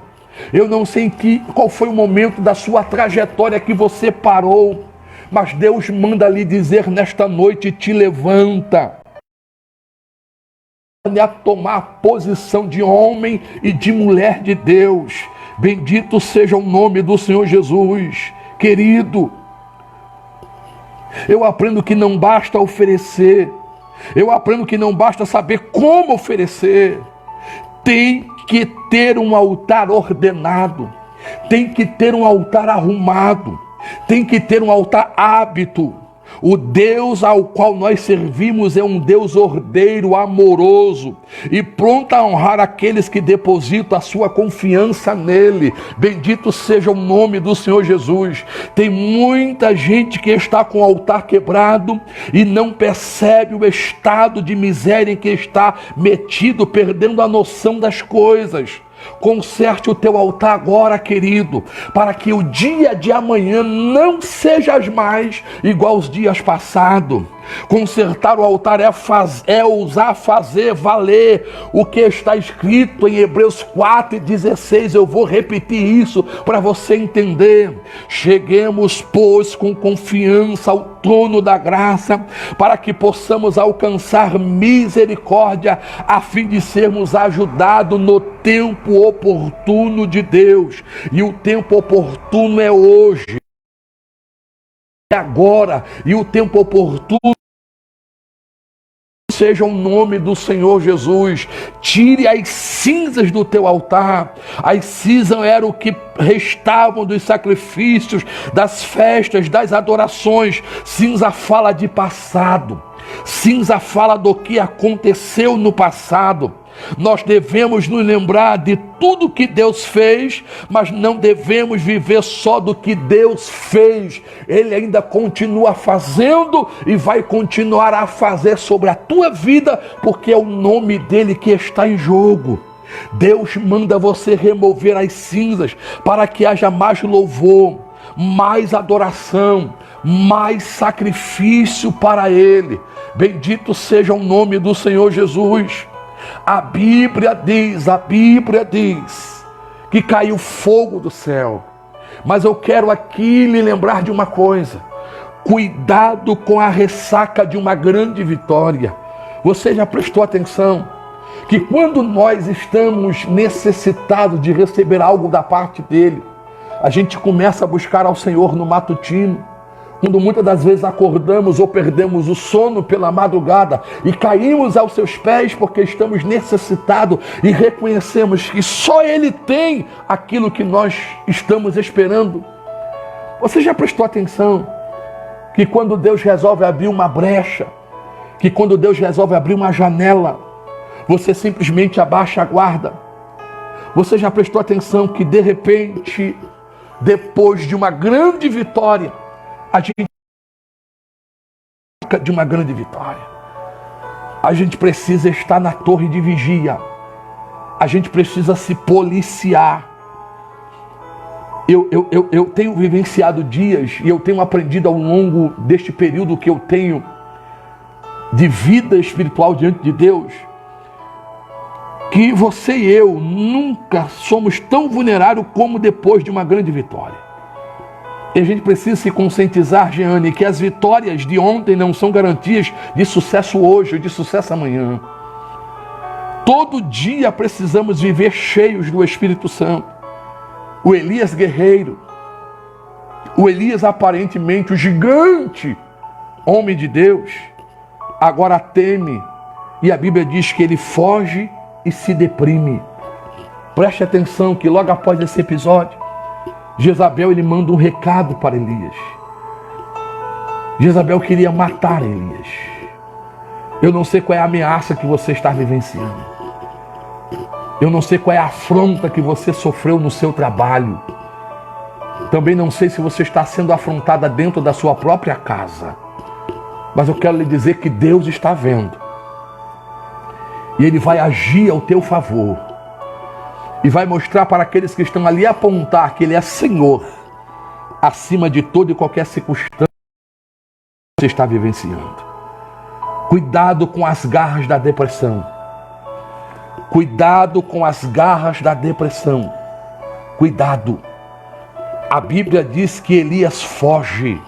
Eu não sei qual foi o momento da sua trajetória que você parou. Mas Deus manda lhe dizer nesta noite: te levanta. A tomar a posição de homem e de mulher de Deus. Bendito seja o nome do Senhor Jesus. Querido, eu aprendo que não basta oferecer. Eu aprendo que não basta saber como oferecer. Tem que ter um altar ordenado. Tem que ter um altar arrumado. Tem que ter um altar hábito. O Deus ao qual nós servimos é um Deus ordeiro, amoroso e pronto a honrar aqueles que depositam a sua confiança nele. Bendito seja o nome do Senhor Jesus. Tem muita gente que está com o altar quebrado e não percebe o estado de miséria em que está metido, perdendo a noção das coisas. Conserte o teu altar agora, querido, para que o dia de amanhã não seja mais igual aos dias passados. Consertar o altar é ousar fazer valer o que está escrito em Hebreus 4:16. Eu vou repetir isso para você entender. Cheguemos, pois, com confiança ao trono da graça, para que possamos alcançar misericórdia, a fim de sermos ajudados no tempo oportuno de Deus. E o tempo oportuno é hoje, é agora, e o tempo oportuno seja o nome do Senhor Jesus. Tire as cinzas do teu altar. As cinzas eram o que restavam dos sacrifícios, das festas, das adorações. Cinza fala de passado. Cinza fala do que aconteceu no passado. Nós devemos nos lembrar de tudo que Deus fez, mas não devemos viver só do que Deus fez. Ele ainda continua fazendo e vai continuar a fazer sobre a tua vida, porque é o nome dele que está em jogo. Deus manda você remover as cinzas para que haja mais louvor, mais adoração, mais sacrifício para ele. Bendito seja o nome do Senhor Jesus. A Bíblia diz que caiu fogo do céu. Mas eu quero aqui lhe lembrar de uma coisa: cuidado com a ressaca de uma grande vitória. Você já prestou atenção que quando nós estamos necessitados de receber algo da parte dele, a gente começa a buscar ao Senhor no matutino, quando muitas das vezes acordamos ou perdemos o sono pela madrugada e caímos aos seus pés porque estamos necessitados e reconhecemos que só Ele tem aquilo que nós estamos esperando. Você já prestou atenção que quando Deus resolve abrir uma brecha, que quando Deus resolve abrir uma janela, você simplesmente abaixa a guarda? Você já prestou atenção que de repente, depois de uma grande vitória, a gente de uma grande vitória, a gente precisa estar na torre de vigia, a gente precisa se policiar. Eu tenho vivenciado dias e eu tenho aprendido ao longo deste período que eu tenho de vida espiritual diante de Deus, que você e eu nunca somos tão vulneráveis como depois de uma grande vitória. E a gente precisa se conscientizar, Jeane, que as vitórias de ontem não são garantias de sucesso hoje ou de sucesso amanhã. Todo dia precisamos viver cheios do Espírito Santo. O Elias guerreiro, o Elias aparentemente o gigante, homem de Deus, agora teme, e a Bíblia diz que ele foge e se deprime. Preste atenção que logo após esse episódio, Jezabel ele manda um recado para Elias. Jezabel queria matar Elias. Eu não sei qual é a ameaça que você está vivenciando. Eu não sei qual é a afronta que você sofreu no seu trabalho. Também não sei se você está sendo afrontada dentro da sua própria casa. Mas eu quero lhe dizer que Deus está vendo. E Ele vai agir ao teu favor. E vai mostrar para aqueles que estão ali, apontar que Ele é Senhor, acima de toda e qualquer circunstância que você está vivenciando. Cuidado com as garras da depressão. Cuidado com as garras da depressão. Cuidado. A Bíblia diz que Elias foge.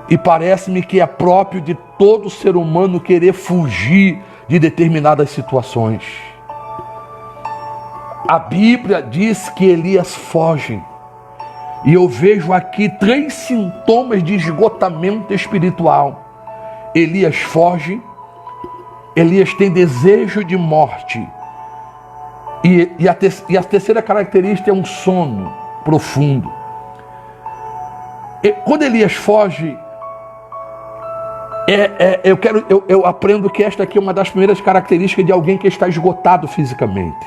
E parece-me que é próprio de todo ser humano querer fugir de determinadas situações. A Bíblia diz que Elias foge. E eu vejo aqui 3 sintomas de esgotamento espiritual. Elias foge, Elias tem desejo de morte. E a terceira característica é um sono profundo. E quando Elias foge, eu aprendo que esta aqui é uma das primeiras características de alguém que está esgotado fisicamente.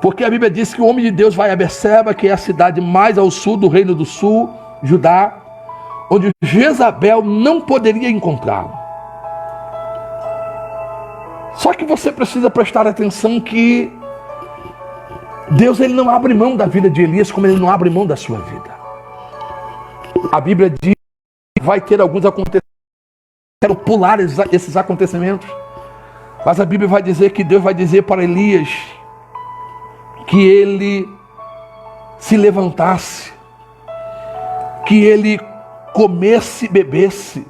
Porque a Bíblia diz que o homem de Deus vai a Berseba, que é a cidade mais ao sul do reino do sul, Judá, onde Jezabel não poderia encontrá-lo. Só que você precisa prestar atenção que Deus ele não abre mão da vida de Elias como ele não abre mão da sua vida. A Bíblia diz que vai ter alguns acontecimentos. Quero pular esses acontecimentos. Mas a Bíblia vai dizer que Deus vai dizer para Elias que ele se levantasse, que ele comesse e bebesse,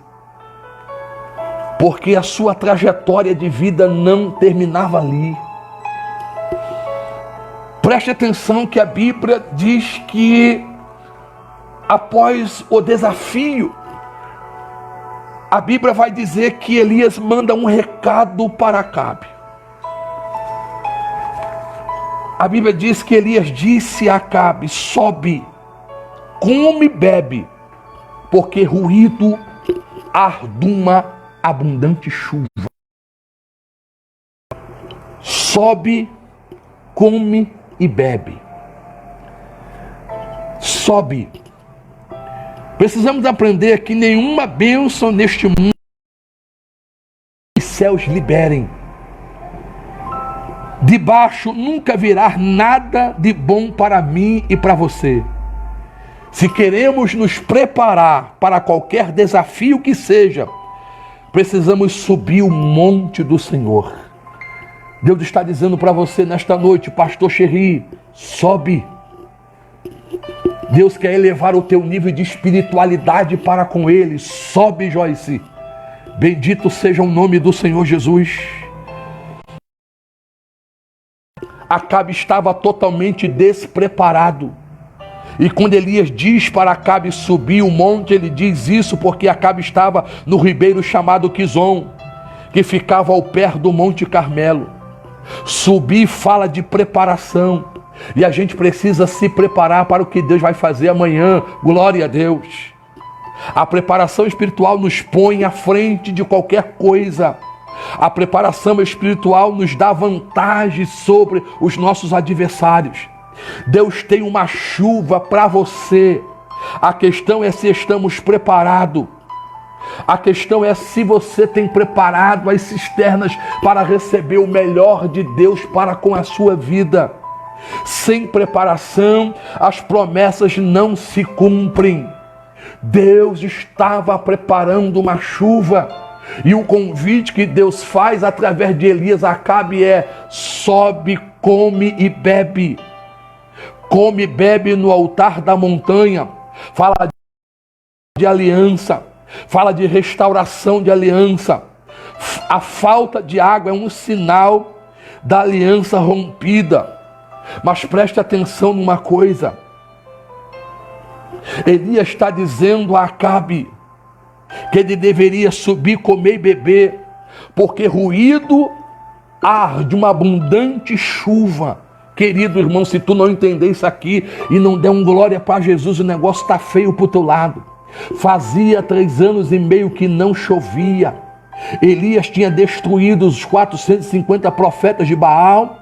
porque a sua trajetória de vida não terminava ali. Preste atenção que a Bíblia diz que após o desafio, a Bíblia vai dizer que Elias manda um recado para Acabe. A Bíblia diz que Elias disse a Acabe: sobe, come e bebe, porque ruído há de uma abundante chuva. Sobe, come e bebe. Sobe. Precisamos aprender que nenhuma bênção neste mundo os céus liberem. De baixo nunca virá nada de bom para mim e para você. Se queremos nos preparar para qualquer desafio que seja, precisamos subir o monte do Senhor. Deus está dizendo para você nesta noite: pastor Cherry, sobe. Deus quer elevar o teu nível de espiritualidade para com Ele. Sobe, Joyce. Bendito seja o nome do Senhor Jesus. Acabe estava totalmente despreparado. E quando Elias diz para Acabe subir o monte, ele diz isso porque Acabe estava no ribeiro chamado Quizon, que ficava ao pé do Monte Carmelo. Subir fala de preparação. E a gente precisa se preparar para o que Deus vai fazer amanhã. Glória a Deus. A preparação espiritual nos põe à frente de qualquer coisa. A preparação espiritual nos dá vantagem sobre os nossos adversários. Deus tem uma chuva para você. A questão é se estamos preparados. A questão é se você tem preparado as cisternas para receber o melhor de Deus para com a sua vida. Sem preparação, as promessas não se cumprem. Deus estava preparando uma chuva. E o convite que Deus faz através de Elias a Acabe é: sobe, come e bebe. Come e bebe no altar da montanha. Fala de aliança. Fala de restauração de aliança. A falta de água é um sinal da aliança rompida. Mas preste atenção numa coisa. Elias está dizendo a Acabe que ele deveria subir, comer e beber, porque ruído há de uma abundante chuva. Querido irmão, se tu não entender isso aqui e não der um glória para Jesus, o negócio está feio para o teu lado. Fazia 3 anos e meio que não chovia. Elias tinha destruído os 450 profetas de Baal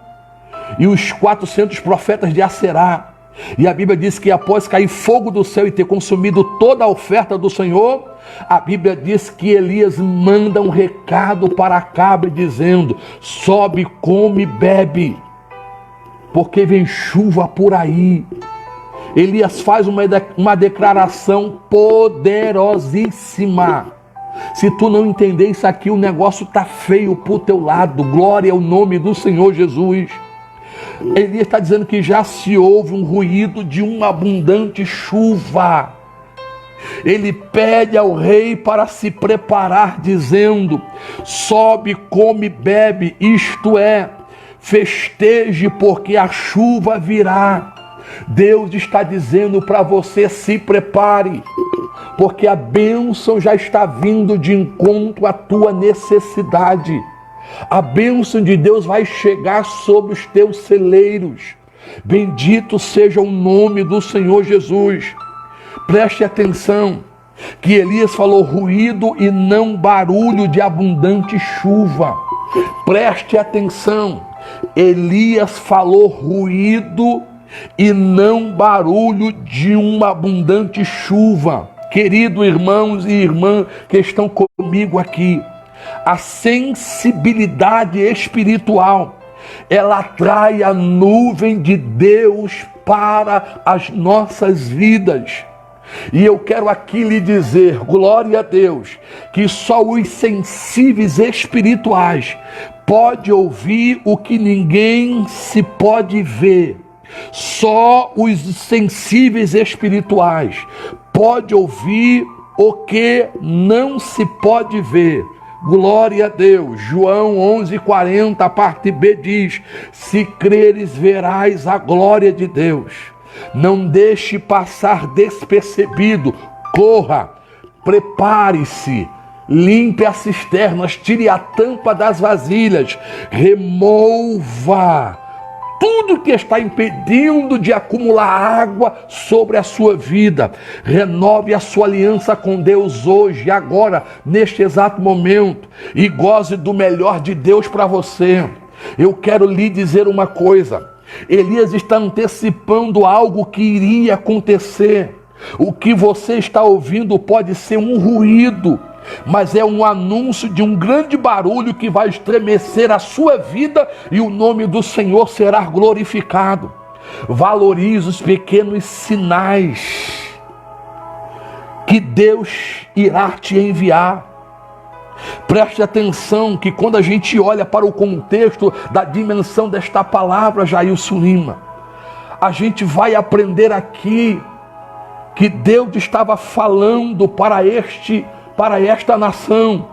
e os 400 profetas de Aserá. E a Bíblia diz que após cair fogo do céu e ter consumido toda a oferta do Senhor, a Bíblia diz que Elias manda um recado para Acabe dizendo: sobe, come, bebe, porque vem chuva por aí. Elias faz uma declaração poderosíssima. Se tu não entender isso aqui, o negócio está feio pro teu lado. Glória ao nome do Senhor Jesus. Elias está dizendo que já se ouve um ruído de uma abundante chuva. ele pede ao rei para se preparar, dizendo: sobe, come, bebe, isto é, festeje, porque a chuva virá. Deus está dizendo para você: se prepare, porque a bênção já está vindo de encontro à tua necessidade. A bênção de Deus vai chegar sobre os teus celeiros. Bendito seja o nome do Senhor Jesus. Preste atenção, que Elias falou ruído e não barulho de abundante chuva. Preste atenção, Elias falou ruído e não barulho de uma abundante chuva. Querido irmãos e irmãs que estão comigo aqui, a sensibilidade espiritual, ela atrai a nuvem de Deus para as nossas vidas. E eu quero aqui lhe dizer, glória a Deus, que só os sensíveis espirituais podem ouvir o que ninguém se pode ver. Só os sensíveis espirituais podem ouvir o que não se pode ver. Glória a Deus. João 11:40, a parte B diz: se creres, verás a glória de Deus. Não deixe passar despercebido. Corra, prepare-se, limpe as cisternas, tire a tampa das vasilhas, remova tudo que está impedindo de acumular água sobre a sua vida. Renove a sua aliança com Deus hoje, agora, neste exato momento, e goze do melhor de Deus para você. Eu quero lhe dizer uma coisa: Elias está antecipando algo que iria acontecer. O que você está ouvindo pode ser um ruído, mas é um anúncio de um grande barulho que vai estremecer a sua vida e o nome do Senhor será glorificado. Valorize os pequenos sinais que Deus irá te enviar. Preste atenção que quando a gente olha para o contexto da dimensão desta palavra, Jailson Lima, a gente vai aprender aqui que Deus estava falando para esta nação,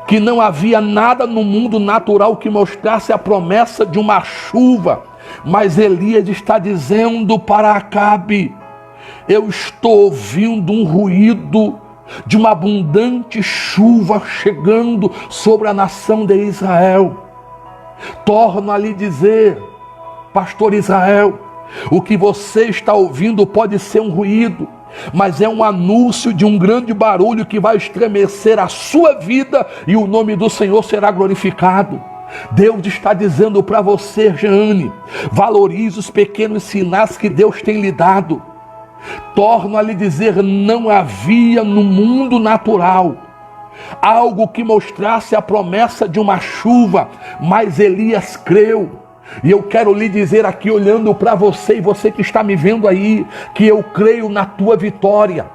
que não havia nada no mundo natural que mostrasse a promessa de uma chuva, mas Elias está dizendo para Acabe: eu estou ouvindo um ruído de uma abundante chuva chegando sobre a nação de Israel. Torno a lhe dizer, pastor Israel, o que você está ouvindo pode ser um ruído, mas é um anúncio de um grande barulho que vai estremecer a sua vida e o nome do Senhor será glorificado. Deus está dizendo para você, Jeane, valorize os pequenos sinais que Deus tem lhe dado. Torno a lhe dizer, não havia no mundo natural algo que mostrasse a promessa de uma chuva, mas Elias creu. E eu quero lhe dizer aqui, olhando para você e você que está me vendo aí, que eu creio na tua vitória,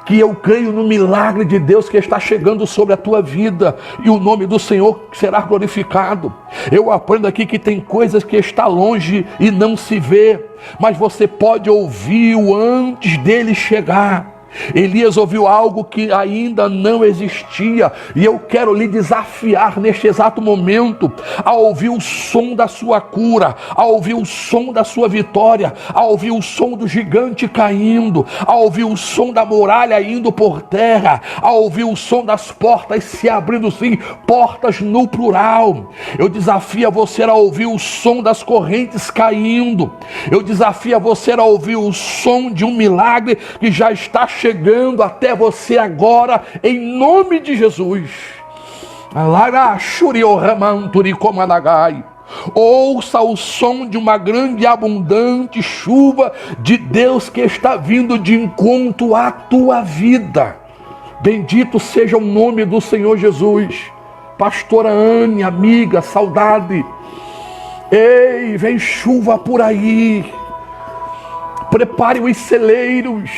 que eu creio no milagre de Deus que está chegando sobre a tua vida e o nome do Senhor será glorificado. Eu aprendo aqui que tem coisas que está longe e não se vê, mas você pode ouvir-o antes dele chegar. Elias ouviu algo que ainda não existia, e eu quero lhe desafiar neste exato momento a ouvir o som da sua cura, a ouvir o som da sua vitória, a ouvir o som do gigante caindo, a ouvir o som da muralha indo por terra, a ouvir o som das portas se abrindo, sim, portas no plural. Eu desafio você a ouvir o som das correntes caindo. Eu desafio você a ouvir o som de um milagre que já está chegando até você agora, em nome de Jesus. Ouça o som de uma grande e abundante chuva de Deus que está vindo de encontro à tua vida. Bendito seja o nome do Senhor Jesus. Pastora Anne, amiga, saudade. Ei, vem chuva por aí. Prepare os celeiros.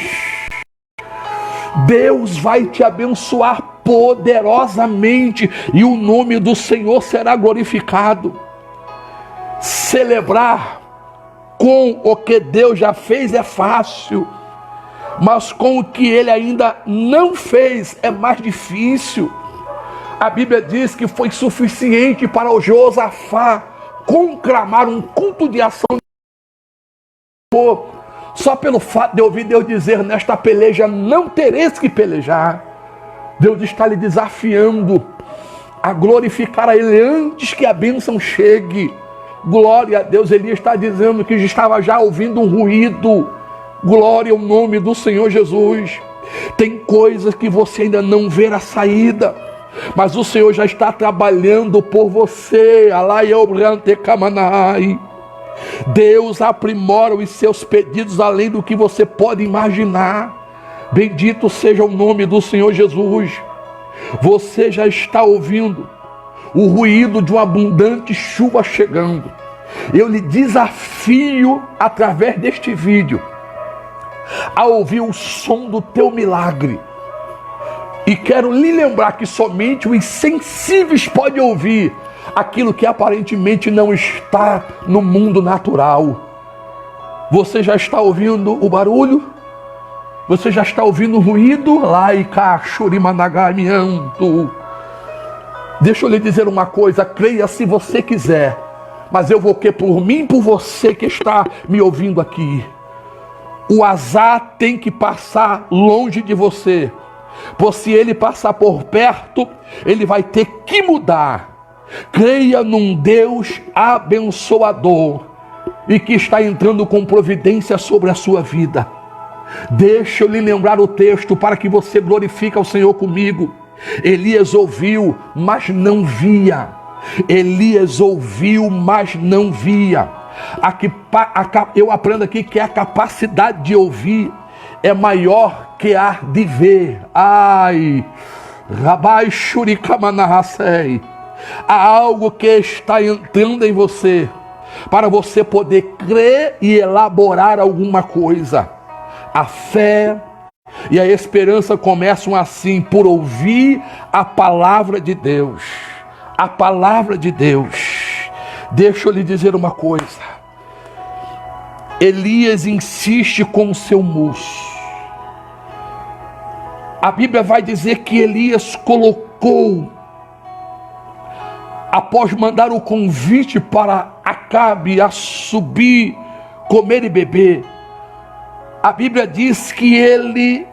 Deus vai te abençoar poderosamente e o nome do Senhor será glorificado. Celebrar com o que Deus já fez é fácil, mas com o que ele ainda não fez é mais difícil. A Bíblia diz que foi suficiente para o Josafá conclamar um culto de ação só pelo fato de ouvir Deus dizer: nesta peleja não tereis que pelejar. Deus está lhe desafiando a glorificar a Ele antes que a bênção chegue. Glória a Deus. Elias está dizendo que estava já ouvindo um ruído. Glória ao nome do Senhor Jesus. Tem coisas que você ainda não vê a saída, mas o Senhor já está trabalhando por você. Deus aprimora os seus pedidos além do que você pode imaginar. Bendito seja o nome do Senhor Jesus. Você já está ouvindo o ruído de uma abundante chuva chegando. Eu lhe desafio através deste vídeo a ouvir o som do teu milagre. E quero lhe lembrar que somente os sensíveis podem ouvir aquilo que aparentemente não está no mundo natural. Você já está ouvindo o barulho? Você já está ouvindo o ruído? Deixa eu lhe dizer uma coisa, creia se você quiser, mas eu vou que por mim e por você que está me ouvindo aqui. O azar tem que passar longe de você, pois se ele passar por perto, ele vai ter que mudar. Creia num Deus abençoador e que está entrando com providência sobre a sua vida. Deixa eu lhe lembrar o texto para que você glorifique ao Senhor comigo. Elias ouviu, mas não via. Elias ouviu, mas não via. Eu aprendo aqui que a capacidade de ouvir é maior que a de ver. Rabai Shurikamanahasei. Há algo que está entrando em você para você poder crer e elaborar alguma coisa. A fé e a esperança começam assim, por ouvir a palavra de Deus. A palavra de Deus. Deixa eu lhe dizer uma coisa. Elias insiste com o seu moço. A Bíblia vai dizer que Elias colocou, após mandar o convite para Acabe a subir, comer e beber, a Bíblia diz que ele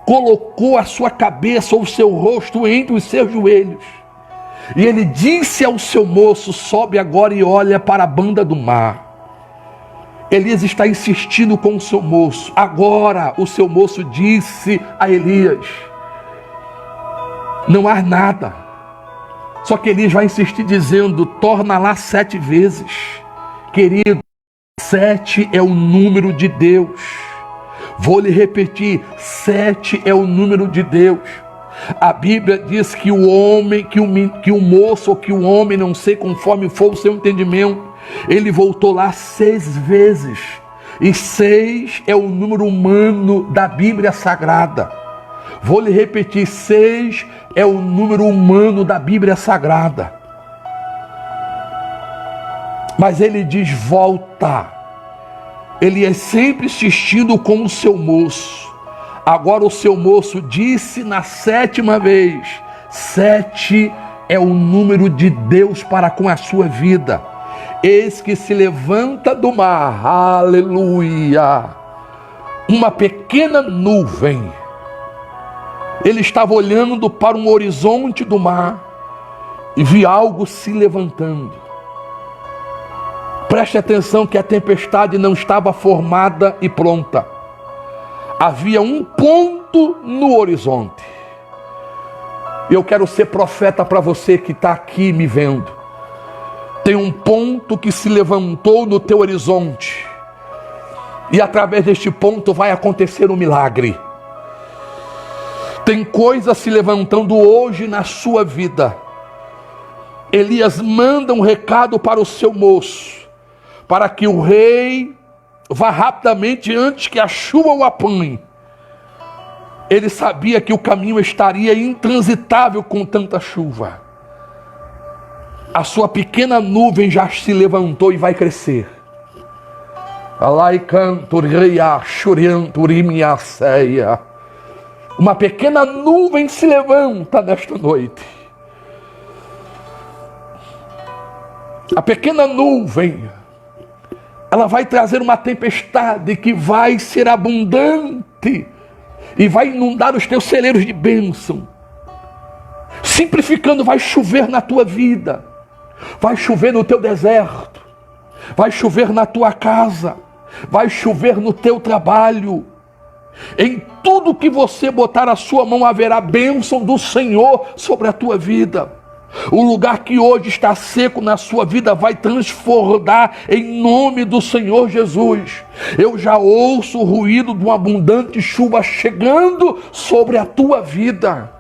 colocou a sua cabeça ou o seu rosto entre os seus joelhos. E ele disse ao seu moço: sobe agora e olha para a banda do mar. Elias está insistindo com o seu moço. Agora o seu moço disse a Elias: não há nada. Só que Elias vai insistir dizendo: torna lá 7 vezes. Querido, 7 é o número de Deus. Vou lhe repetir, 7 é o número de Deus. A Bíblia diz que o homem, que o moço ou que o homem, não sei conforme for o seu entendimento, ele voltou lá 6 vezes. E 6 é o número humano da Bíblia Sagrada. Vou lhe repetir, 6 é o número humano da Bíblia Sagrada. Mas ele diz: volta. Ele é sempre insistindo com o seu moço. Agora o seu moço disse na 7ª vez: 7 é o número de Deus para com a sua vida. Eis que se levanta do mar, aleluia, uma pequena nuvem. Ele estava olhando para um horizonte do mar e viu algo se levantando. Preste atenção que a tempestade não estava formada e pronta. Havia um ponto no horizonte. Eu quero ser profeta para você que está aqui me vendo. Tem um ponto que se levantou no teu horizonte. E através deste ponto vai acontecer um milagre. Tem coisa se levantando hoje na sua vida. Elias manda um recado para o seu moço, para que o rei vá rapidamente antes que a chuva o apanhe. Ele sabia que o caminho estaria intransitável com tanta chuva. A sua pequena nuvem já se levantou e vai crescer. Uma pequena nuvem se levanta nesta noite. A pequena nuvem, ela vai trazer uma tempestade que vai ser abundante e vai inundar os teus celeiros de bênção. Simplificando, vai chover na tua vida, vai chover no teu deserto, vai chover na tua casa, vai chover no teu trabalho. Em tudo que você botar a sua mão haverá bênção do Senhor sobre a tua vida. O lugar que hoje está seco na sua vida vai transbordar em nome do Senhor Jesus. Eu já ouço o ruído de uma abundante chuva chegando sobre a tua vida.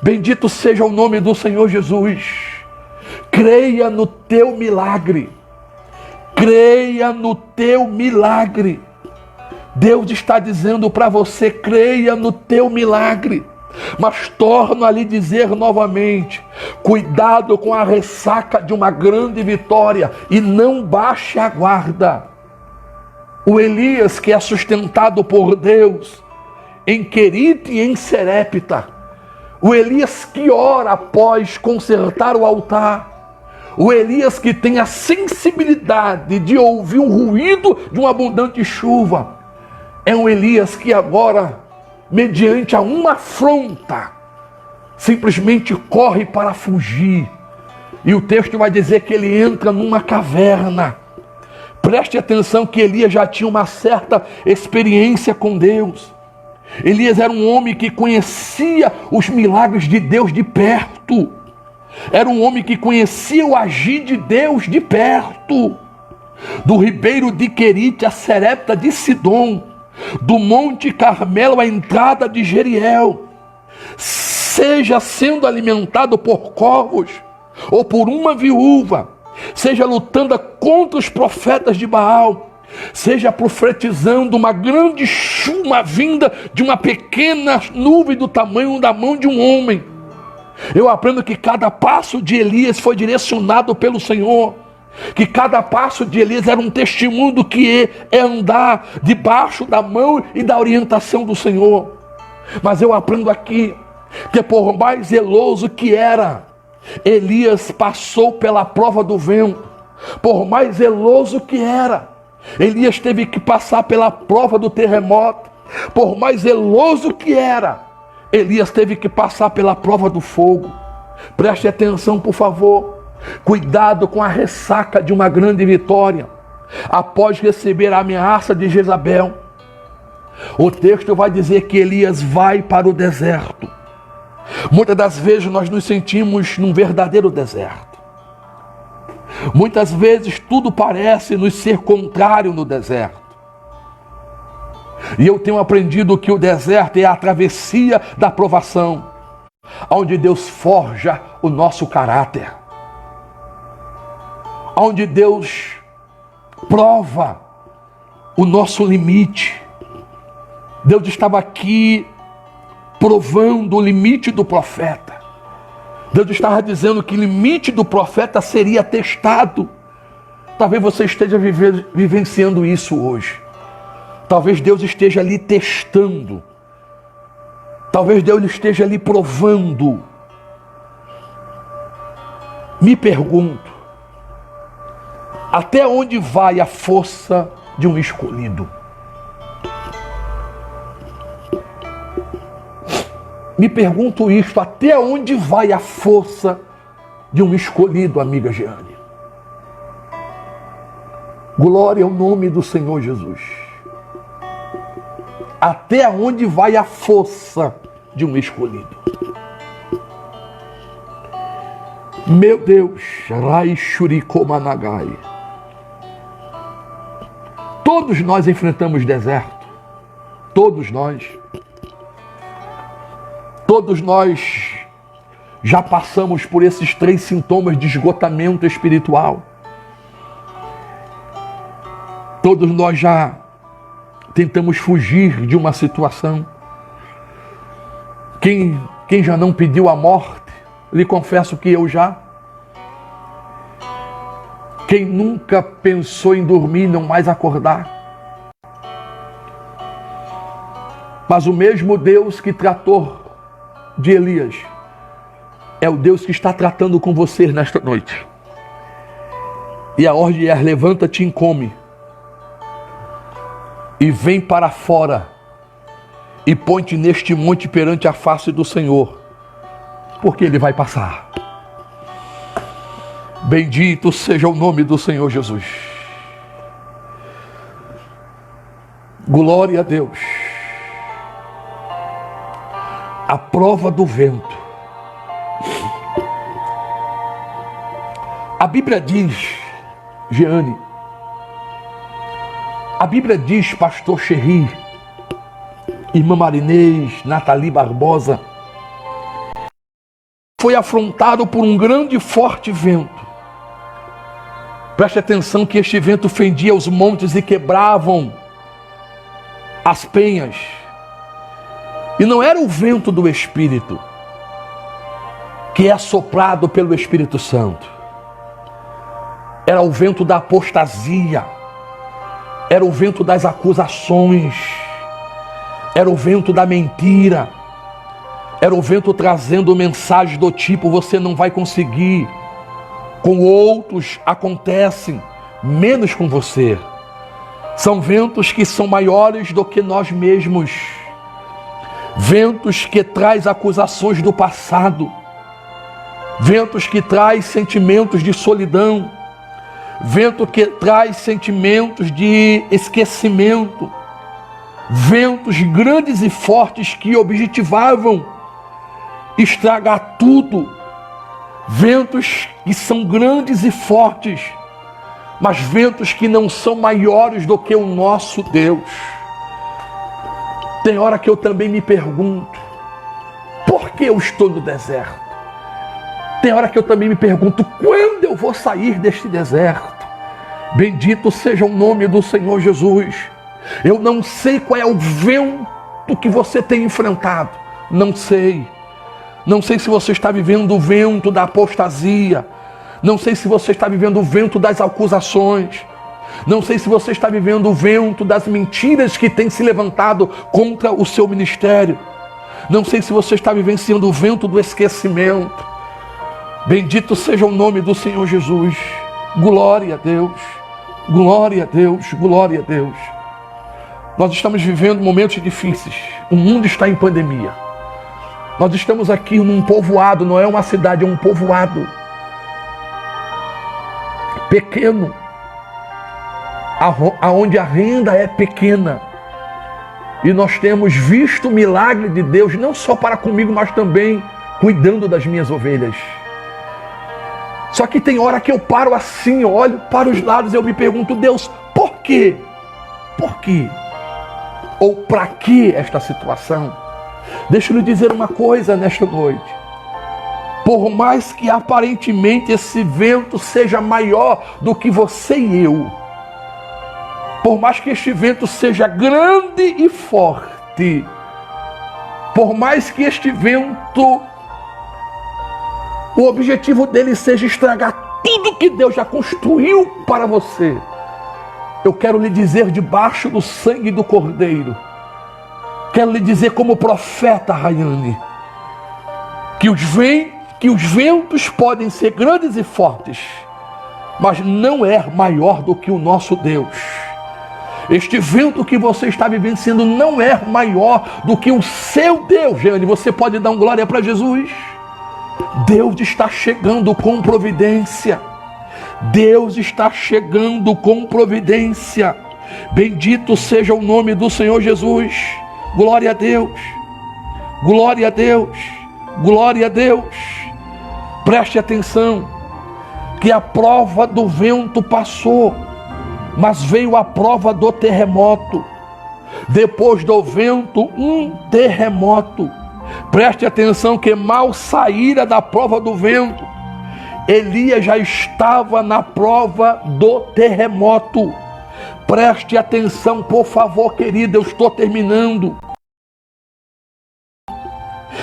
Bendito seja o nome do Senhor Jesus. Creia no teu milagre. Creia no teu milagre. Deus está dizendo para você, creia no teu milagre. Mas torno a lhe dizer novamente, cuidado com a ressaca de uma grande vitória e não baixe a guarda. O Elias, que é sustentado por Deus em Querite e em Serepta, o Elias que ora após consertar o altar, o Elias que tem a sensibilidade de ouvir o ruído de uma abundante chuva, é um Elias que agora, mediante a uma afronta, simplesmente corre para fugir. E o texto vai dizer que ele entra numa caverna. Preste atenção que Elias já tinha uma certa experiência com Deus. Elias era um homem que conhecia os milagres de Deus de perto. Era um homem que conhecia o agir de Deus de perto. Do ribeiro de Querite a Serepta de Sidom, do Monte Carmelo à entrada de Jeriel, seja sendo alimentado por corvos ou por uma viúva, seja lutando contra os profetas de Baal, seja profetizando uma grande chuva vinda de uma pequena nuvem do tamanho da mão de um homem, eu aprendo que cada passo de Elias foi direcionado pelo Senhor. Que cada passo de Elias era um testemunho do que é andar debaixo da mão e da orientação do Senhor. Mas eu aprendo aqui que por mais zeloso que era, Elias passou pela prova do vento. Por mais zeloso que era, Elias teve que passar pela prova do terremoto. Por mais zeloso que era, Elias teve que passar pela prova do fogo. Preste atenção, por favor. Cuidado com a ressaca de uma grande vitória após receber a ameaça de Jezabel. O texto vai dizer que Elias vai para o deserto. Muitas das vezes nós nos sentimos num verdadeiro deserto. Muitas vezes tudo parece nos ser contrário no deserto. E eu tenho aprendido que o deserto é a travessia da provação, onde Deus forja o nosso caráter, onde Deus prova o nosso limite. Deus estava aqui provando o limite do profeta. Deus estava dizendo que o limite do profeta seria testado. Talvez você esteja vivenciando isso hoje. Talvez Deus esteja ali testando. Talvez Deus esteja ali provando. Me pergunto, até onde vai a força de um escolhido? Me pergunto isto, até onde vai a força de um escolhido, amiga Jeane? Glória ao nome do Senhor Jesus. Até onde vai a força de um escolhido? Meu Deus, Rai Shurikomanagai. Todos nós enfrentamos deserto. Todos nós. Todos nós já passamos por esses 3 sintomas de esgotamento espiritual. Todos nós já tentamos fugir de uma situação. Quem já não pediu a morte, lhe confesso que eu já. Quem nunca pensou em dormir e não mais acordar? Mas o mesmo Deus que tratou de Elias é o Deus que está tratando com você nesta noite. E a ordem é: levanta-te e come, e vem para fora, e põe-te neste monte perante a face do Senhor, porque Ele vai passar. Bendito seja o nome do Senhor Jesus. Glória a Deus. A prova do vento. A Bíblia diz, Jeane, a Bíblia diz, pastor Xerri, irmã Marinês, Nathalie Barbosa, foi afrontado por um grande e forte vento. Preste atenção que este vento fendia os montes e quebravam as penhas. E não era o vento do Espírito, que é soprado pelo Espírito Santo. Era o vento da apostasia. Era o vento das acusações. Era o vento da mentira. Era o vento trazendo mensagens do tipo: você não vai conseguir. Com outros acontecem, menos com você. São ventos que são maiores do que nós mesmos. Ventos que traz acusações do passado. Ventos que traz sentimentos de solidão. Vento que traz sentimentos de esquecimento. Ventos grandes e fortes que objetivavam estragar tudo. Ventos que são grandes e fortes, mas ventos que não são maiores do que o nosso Deus. Tem hora que eu também me pergunto: por que eu estou no deserto? Tem hora que eu também me pergunto: quando eu vou sair deste deserto? Bendito seja o nome do Senhor Jesus. Eu não sei qual é o vento que você tem enfrentado. Não sei. Não sei se você está vivendo o vento da apostasia. Não sei se você está vivendo o vento das acusações. Não sei se você está vivendo o vento das mentiras que tem se levantado contra o seu ministério. Não sei se você está vivenciando o vento do esquecimento. Bendito seja o nome do Senhor Jesus. Glória a Deus. Glória a Deus. Glória a Deus. Nós estamos vivendo momentos difíceis. O mundo está em pandemia. Nós estamos aqui num povoado, não é uma cidade, é um povoado pequeno, aonde a renda é pequena. E nós temos visto o milagre de Deus, não só para comigo, mas também cuidando das minhas ovelhas. Só que tem hora que eu paro assim, olho para os lados e eu me pergunto: Deus, por quê? Por quê? Ou para que esta situação? Deixa eu lhe dizer uma coisa nesta noite. Por mais que aparentemente esse vento seja maior do que você e eu, por mais que este vento seja grande e forte, por mais que este vento, o objetivo dele seja estragar tudo que Deus já construiu para você, eu quero lhe dizer, debaixo do sangue do Cordeiro, quero lhe dizer como profeta, Rayane, que os ventos podem ser grandes e fortes, mas não é maior do que o nosso Deus. Este vento que você está vivenciando não é maior do que o seu Deus. Rayane, você pode dar um glória para Jesus? Deus está chegando com providência. Deus está chegando com providência. Bendito seja o nome do Senhor Jesus. Glória a Deus, glória a Deus, glória a Deus. Preste atenção, que a prova do vento passou, mas veio a prova do terremoto. Depois do vento, um terremoto. Preste atenção que mal saíra da prova do vento, Elias já estava na prova do terremoto. Preste atenção, por favor, querido, eu estou terminando.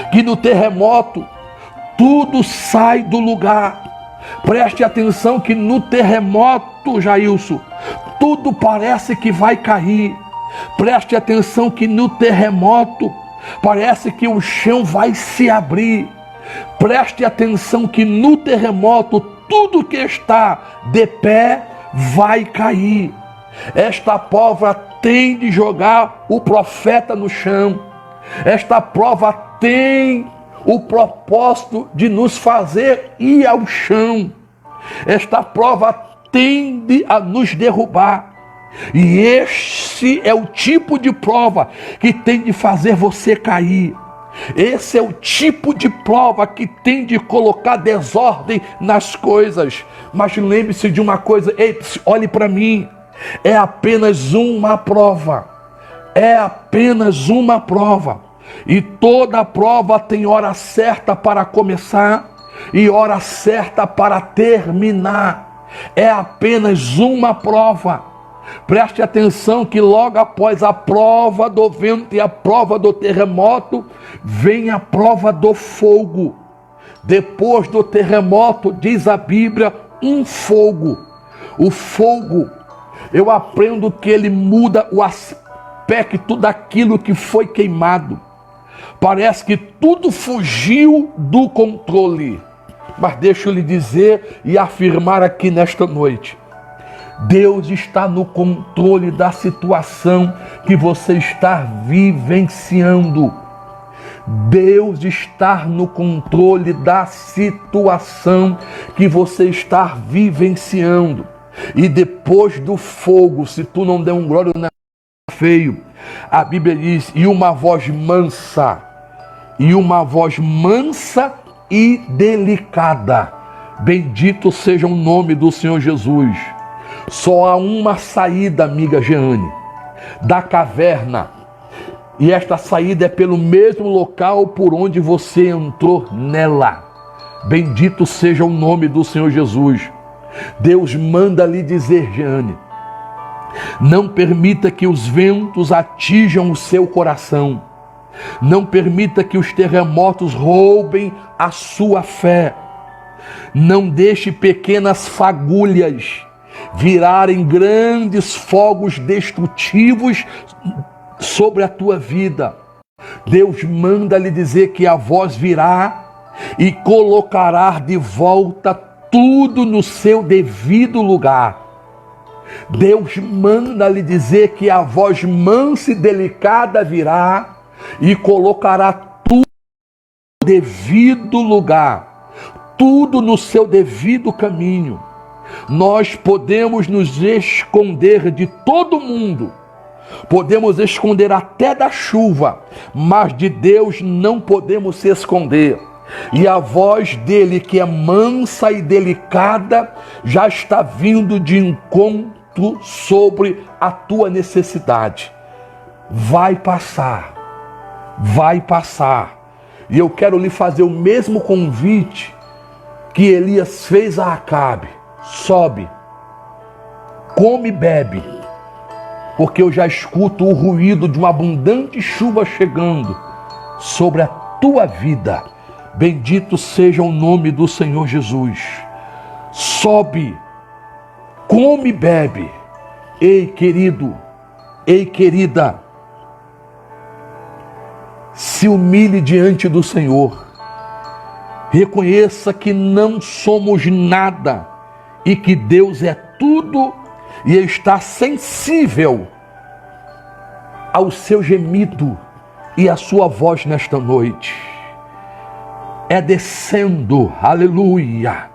Que no terremoto tudo sai do lugar. Preste atenção que no terremoto, Jailson, tudo parece que vai cair. Preste atenção que no terremoto parece que o chão vai se abrir. Preste atenção que no terremoto tudo que está de pé vai cair. Esta prova tem de jogar o profeta no chão. Esta prova tem o propósito de nos fazer ir ao chão. Esta prova tende a nos derrubar. E este é o tipo de prova que tem de fazer você cair. Esse é o tipo de prova que tem de colocar desordem nas coisas. Mas lembre-se de uma coisa, olhe para mim, é apenas uma prova. É apenas uma prova. E toda prova tem hora certa para começar e hora certa para terminar. É apenas uma prova. Preste atenção que logo após a prova do vento e a prova do terremoto, vem a prova do fogo. Depois do terremoto, diz a Bíblia, um fogo. O fogo, eu aprendo que ele muda o aspecto daquilo que foi queimado. Parece que tudo fugiu do controle. Mas deixa eu lhe dizer e afirmar aqui nesta noite: Deus está no controle da situação que você está vivenciando. Deus está no controle da situação que você está vivenciando. E depois do fogo, se tu não der um glória, não é feio. A Bíblia diz, e uma voz mansa e delicada. Bendito seja o nome do Senhor Jesus. Só há uma saída, amiga Jeane, da caverna. E esta saída é pelo mesmo local por onde você entrou nela. Bendito seja o nome do Senhor Jesus. Deus manda lhe dizer, Jeane, não permita que os ventos atinjam o seu coração. Não permita que os terremotos roubem a sua fé. Não deixe pequenas fagulhas virarem grandes fogos destrutivos sobre a tua vida. Deus manda lhe dizer que a voz virá e colocará de volta tudo no seu devido lugar. Deus manda lhe dizer que a voz mansa e delicada virá e colocará tudo no devido lugar, tudo no seu devido caminho. Nós podemos nos esconder de todo mundo, podemos esconder até da chuva, mas de Deus não podemos se esconder. E a voz dele, que é mansa e delicada, já está vindo de encontro sobre a tua necessidade. Vai passar. E eu quero lhe fazer o mesmo convite que Elias fez a Acabe. Sobe, come e bebe, porque eu já escuto o ruído de uma abundante chuva chegando sobre a tua vida. Bendito seja o nome do Senhor Jesus. Sobe, come e bebe. Ei, querido, ei, querida, se humilhe diante do Senhor. Reconheça que não somos nada e que Deus é tudo, e está sensível ao seu gemido e à sua voz nesta noite. É descendo, aleluia,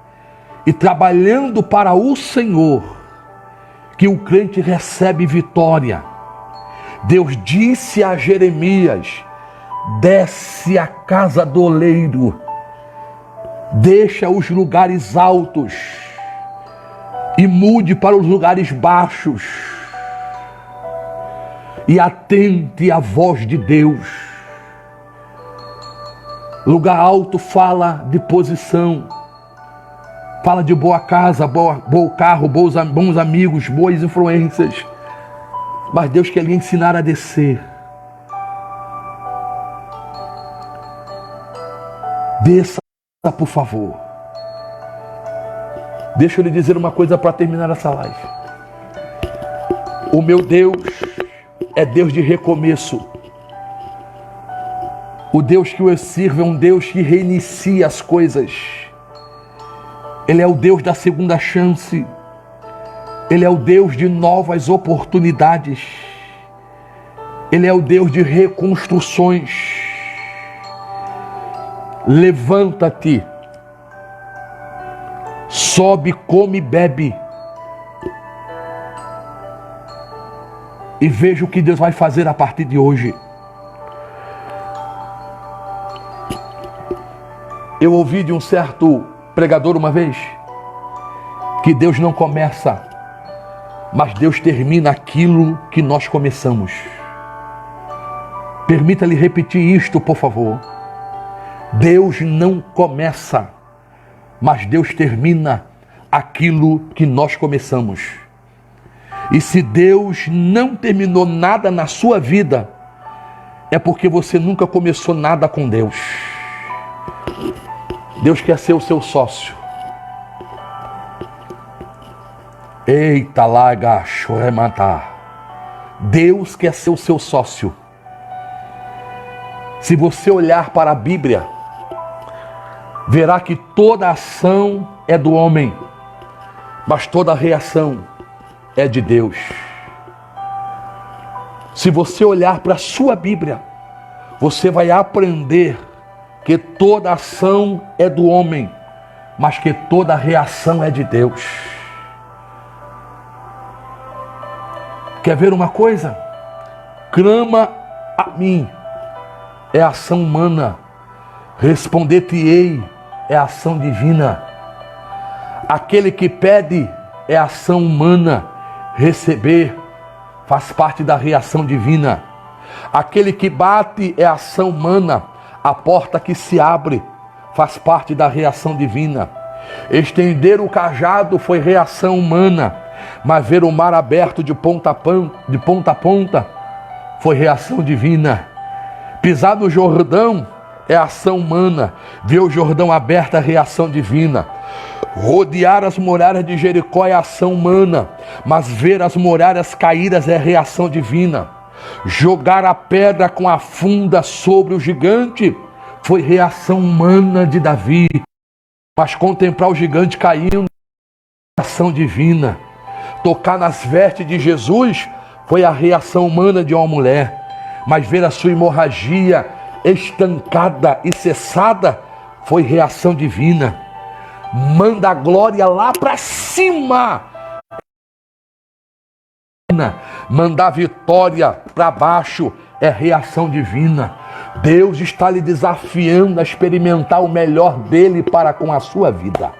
e trabalhando para o Senhor, que o crente recebe vitória. Deus disse a Jeremias: desce à casa do oleiro, deixa os lugares altos e mude para os lugares baixos, e atente à voz de Deus. Lugar alto fala de posição, fala de boa casa, bom carro, bons amigos, boas influências. Mas Deus quer lhe ensinar a descer. Desça, por favor. Deixa eu lhe dizer uma coisa para terminar essa live. O meu Deus é Deus de recomeço. O Deus que eu sirvo é um Deus que reinicia as coisas. Ele é o Deus da segunda chance. Ele é o Deus de novas oportunidades. Ele é o Deus de reconstruções. Levanta-te. Sobe, come e bebe. E veja o que Deus vai fazer a partir de hoje. Eu ouvi de um certo pregador uma vez que Deus não começa, mas Deus termina aquilo que nós começamos. Permita-lhe repetir isto, por favor. Deus não começa, mas Deus termina aquilo que nós começamos. E se Deus não terminou nada na sua vida, é porque você nunca começou nada com Deus. Deus quer ser o seu sócio. Eita, laga, choremata. Deus quer ser o seu sócio. Se você olhar para a Bíblia, verá que toda ação é do homem, mas toda reação é de Deus. Se você olhar para a sua Bíblia, você vai aprender que toda ação é do homem, mas que toda reação é de Deus. Quer ver uma coisa? Clama a mim, é ação humana. Responder-te-ei, é ação divina. Aquele que pede é ação humana. Receber faz parte da reação divina. Aquele que bate é ação humana. A porta que se abre faz parte da reação divina. Estender o cajado foi reação humana, mas ver o mar aberto de ponta a ponta foi reação divina. Pisar no Jordão é ação humana, ver o Jordão aberto é reação divina. Rodear as muralhas de Jericó é ação humana, mas ver as muralhas caídas é reação divina. Jogar a pedra com a funda sobre o gigante foi reação humana de Davi, mas contemplar o gigante caindo é reação divina. Tocar nas vestes de Jesus foi a reação humana de uma mulher, mas ver a sua hemorragia estancada e cessada foi reação divina. Manda a glória lá para cima, mandar vitória para baixo é reação divina. Deus está lhe desafiando a experimentar o melhor dele para com a sua vida.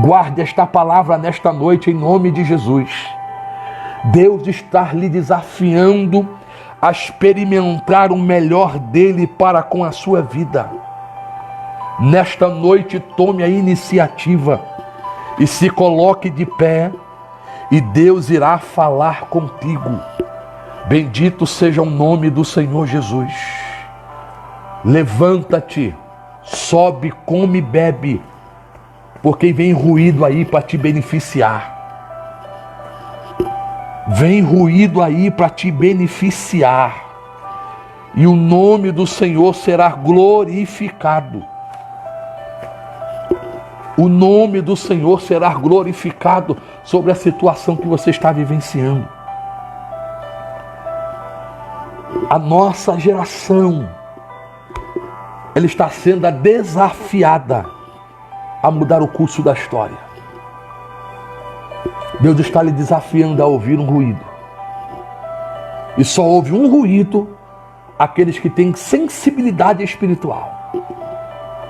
Guarde esta palavra nesta noite em nome de Jesus. Deus está lhe desafiando a experimentar o melhor dele para com a sua vida. Nesta noite tome a iniciativa e se coloque de pé, e Deus irá falar contigo. Bendito seja o nome do Senhor Jesus. Levanta-te, sobe, come e bebe, porque vem ruído aí para te beneficiar. Vem ruído aí para te beneficiar. E o nome do Senhor será glorificado. O nome do Senhor será glorificado sobre a situação que você está vivenciando. A nossa geração, ela está sendo desafiada a mudar o curso da história. Deus está lhe desafiando a ouvir um ruído. E só ouve um ruído aqueles que têm sensibilidade espiritual.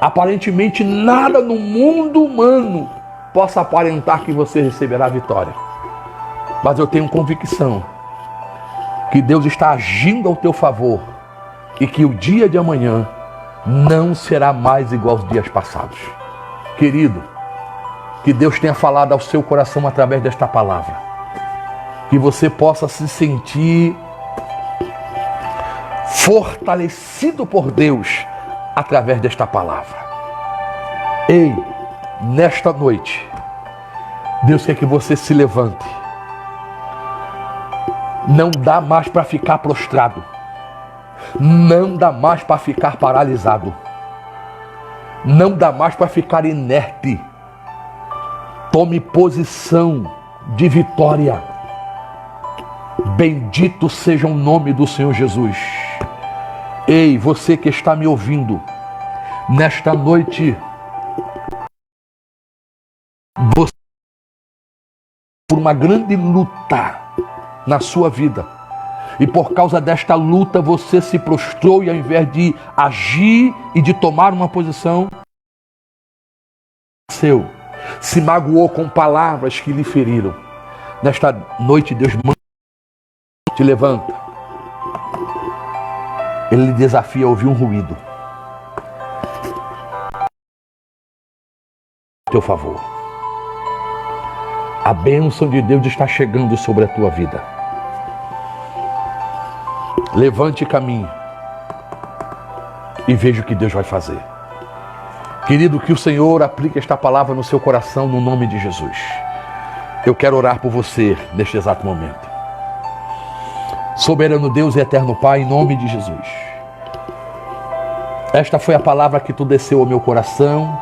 Aparentemente nada no mundo humano possa aparentar que você receberá vitória. Mas eu tenho convicção que Deus está agindo ao teu favor e que o dia de amanhã não será mais igual aos dias passados. Querido, que Deus tenha falado ao seu coração através desta palavra. Que você possa se sentir fortalecido por Deus através desta palavra. Ei, nesta noite, Deus quer que você se levante. Não dá mais para ficar prostrado. Não dá mais para ficar paralisado. Não dá mais para ficar inerte. Tome posição de vitória. Bendito seja o nome do Senhor Jesus. Ei, você que está me ouvindo, nesta noite, você por uma grande luta na sua vida. E por causa desta luta você se prostrou e ao invés de agir e de tomar uma posição, se magoou com palavras que lhe feriram. Nesta noite Deus te levanta. Ele lhe desafia a ouvir um ruído a teu favor. A bênção de Deus está chegando sobre a tua vida. Levante e caminhe e veja o que Deus vai fazer. Querido, que o Senhor aplique esta palavra no seu coração no nome de Jesus. Eu quero orar por você neste exato momento. Soberano Deus e eterno Pai, em nome de Jesus. Esta foi a palavra que tu desceu ao meu coração.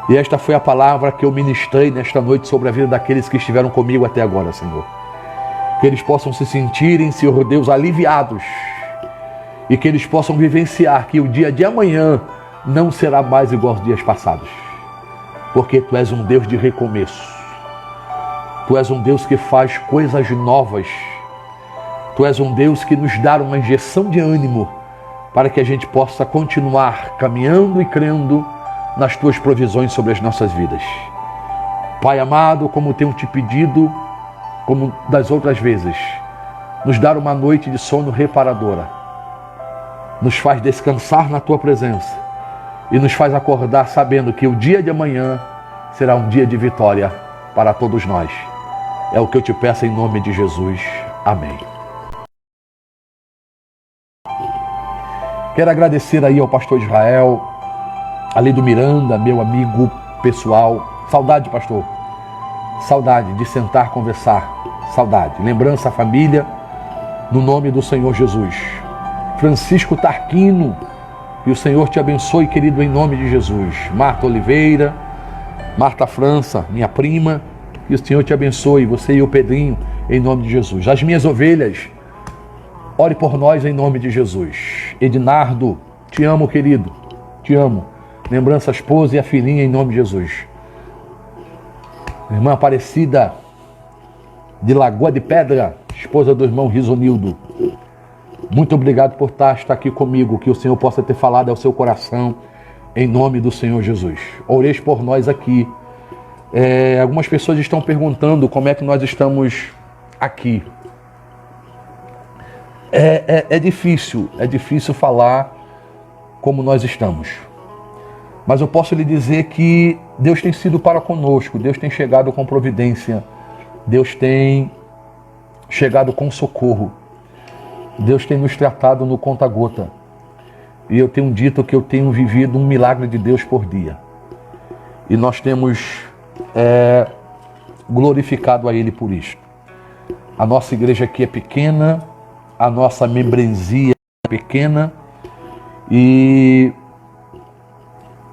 E esta foi a palavra que eu ministrei nesta noite sobre a vida daqueles que estiveram comigo até agora, Senhor. Que eles possam se sentirem, Senhor Deus, aliviados. E que eles possam vivenciar que o dia de amanhã não será mais igual aos dias passados. Porque Tu és um Deus de recomeço. Tu és um Deus que faz coisas novas. Tu és um Deus que nos dá uma injeção de ânimo para que a gente possa continuar caminhando e crendo nas Tuas provisões sobre as nossas vidas. Pai amado, como tenho Te pedido, como das outras vezes, nos dar uma noite de sono reparadora. Nos faz descansar na Tua presença e nos faz acordar sabendo que o dia de amanhã será um dia de vitória para todos nós. É o que eu te peço em nome de Jesus. Amém. Quero agradecer aí ao pastor Israel, além do Miranda, meu amigo pessoal. Saudade, pastor. Saudade de sentar, conversar. Saudade. Lembrança à família, no nome do Senhor Jesus. Francisco Tarquino, e o Senhor te abençoe, querido, em nome de Jesus. Marta Oliveira, Marta França, minha prima, e o Senhor te abençoe, você e o Pedrinho, em nome de Jesus. As minhas ovelhas, ore por nós em nome de Jesus. Ednardo, te amo, querido, te amo. Lembrança a esposa e a filhinha em nome de Jesus. Irmã Aparecida, de Lagoa de Pedra, esposa do irmão Risonildo. Muito obrigado por estar aqui comigo, que o Senhor possa ter falado ao seu coração, em nome do Senhor Jesus. Oreis por nós aqui. Algumas pessoas estão perguntando como é que nós estamos aqui. É difícil falar como nós estamos. Mas eu posso lhe dizer que Deus tem sido para conosco, Deus tem chegado com providência, Deus tem chegado com socorro, Deus tem nos tratado no conta-gota. E eu tenho dito que eu tenho vivido um milagre de Deus por dia. E nós temos glorificado a Ele por isto. A nossa igreja aqui é pequena, a nossa membresia é pequena e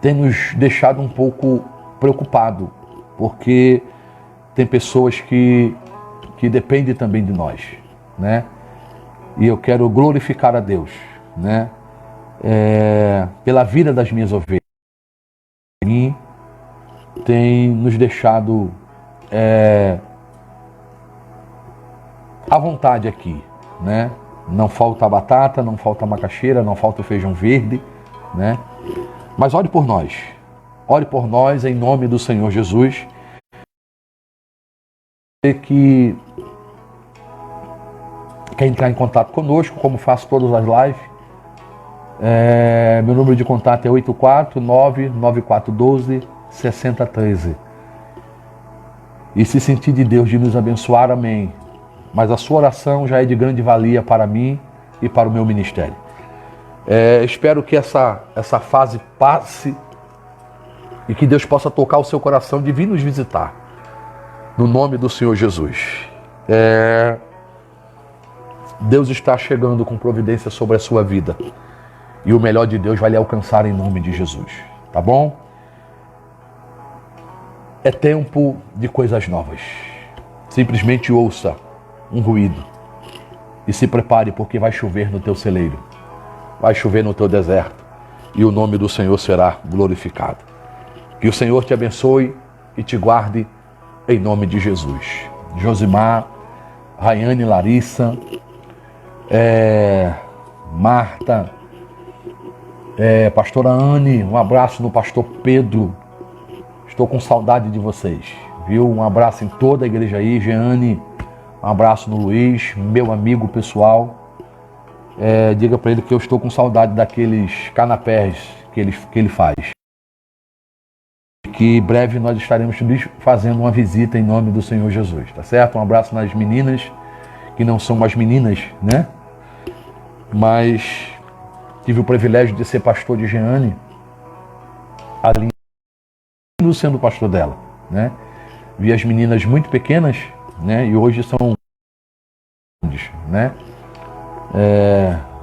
tem nos deixado um pouco preocupado, porque tem pessoas que dependem também de nós, né? E eu quero glorificar a Deus, né? Pela vida das minhas ovelhas. E tem nos deixado à vontade aqui, né? Não falta batata, não falta macaxeira, não falta feijão verde, né? Mas ore por nós em nome do Senhor Jesus. Você que quer entrar em contato conosco, como faço todas as lives, meu número de contato é 849-9412-6013. E se sentir de Deus de nos abençoar, amém. Mas a sua oração já é de grande valia para mim e para o meu ministério. Espero que essa fase passe e que Deus possa tocar o seu coração de vir nos visitar. no nome do Senhor Jesus. Deus está chegando com providência sobre a sua vida. E o melhor de Deus vai lhe alcançar em nome de Jesus. Tá bom? É tempo de coisas novas. Simplesmente ouça um ruído e se prepare, porque vai chover no teu celeiro. Vai chover no teu deserto. E o nome do Senhor será glorificado. Que o Senhor te abençoe e te guarde em nome de Jesus. Josimar, Rayane, Larissa, Marta, pastora Anne, um abraço no pastor Pedro. Estou com saudade de vocês, viu? Um abraço em toda a igreja aí. Jeane, um abraço no Luiz, meu amigo pessoal. Diga para ele que eu estou com saudade daqueles canapés que ele faz. Que breve nós estaremos fazendo uma visita em nome do Senhor Jesus, tá certo? Um abraço nas meninas, que não são mais meninas, né? Mas tive o privilégio de ser pastor de Jeane, ali sendo pastor dela, né? Vi as meninas muito pequenas, né? E hoje são grandes, né?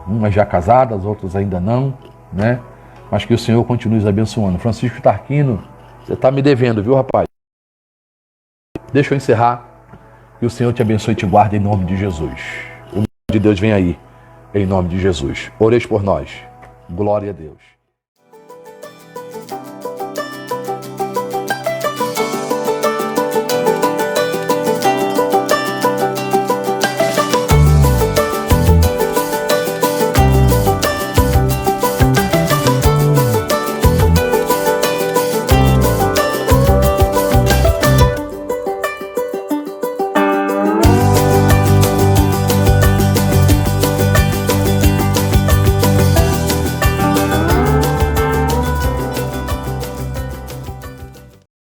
Umas já casadas, outras ainda não, né? Mas que o Senhor continue os abençoando. Francisco Tarquino, você está me devendo, viu, rapaz? Deixa eu encerrar. Que o Senhor te abençoe e te guarde em nome de Jesus. O nome de Deus vem aí, em nome de Jesus. Oreis por nós. Glória a Deus.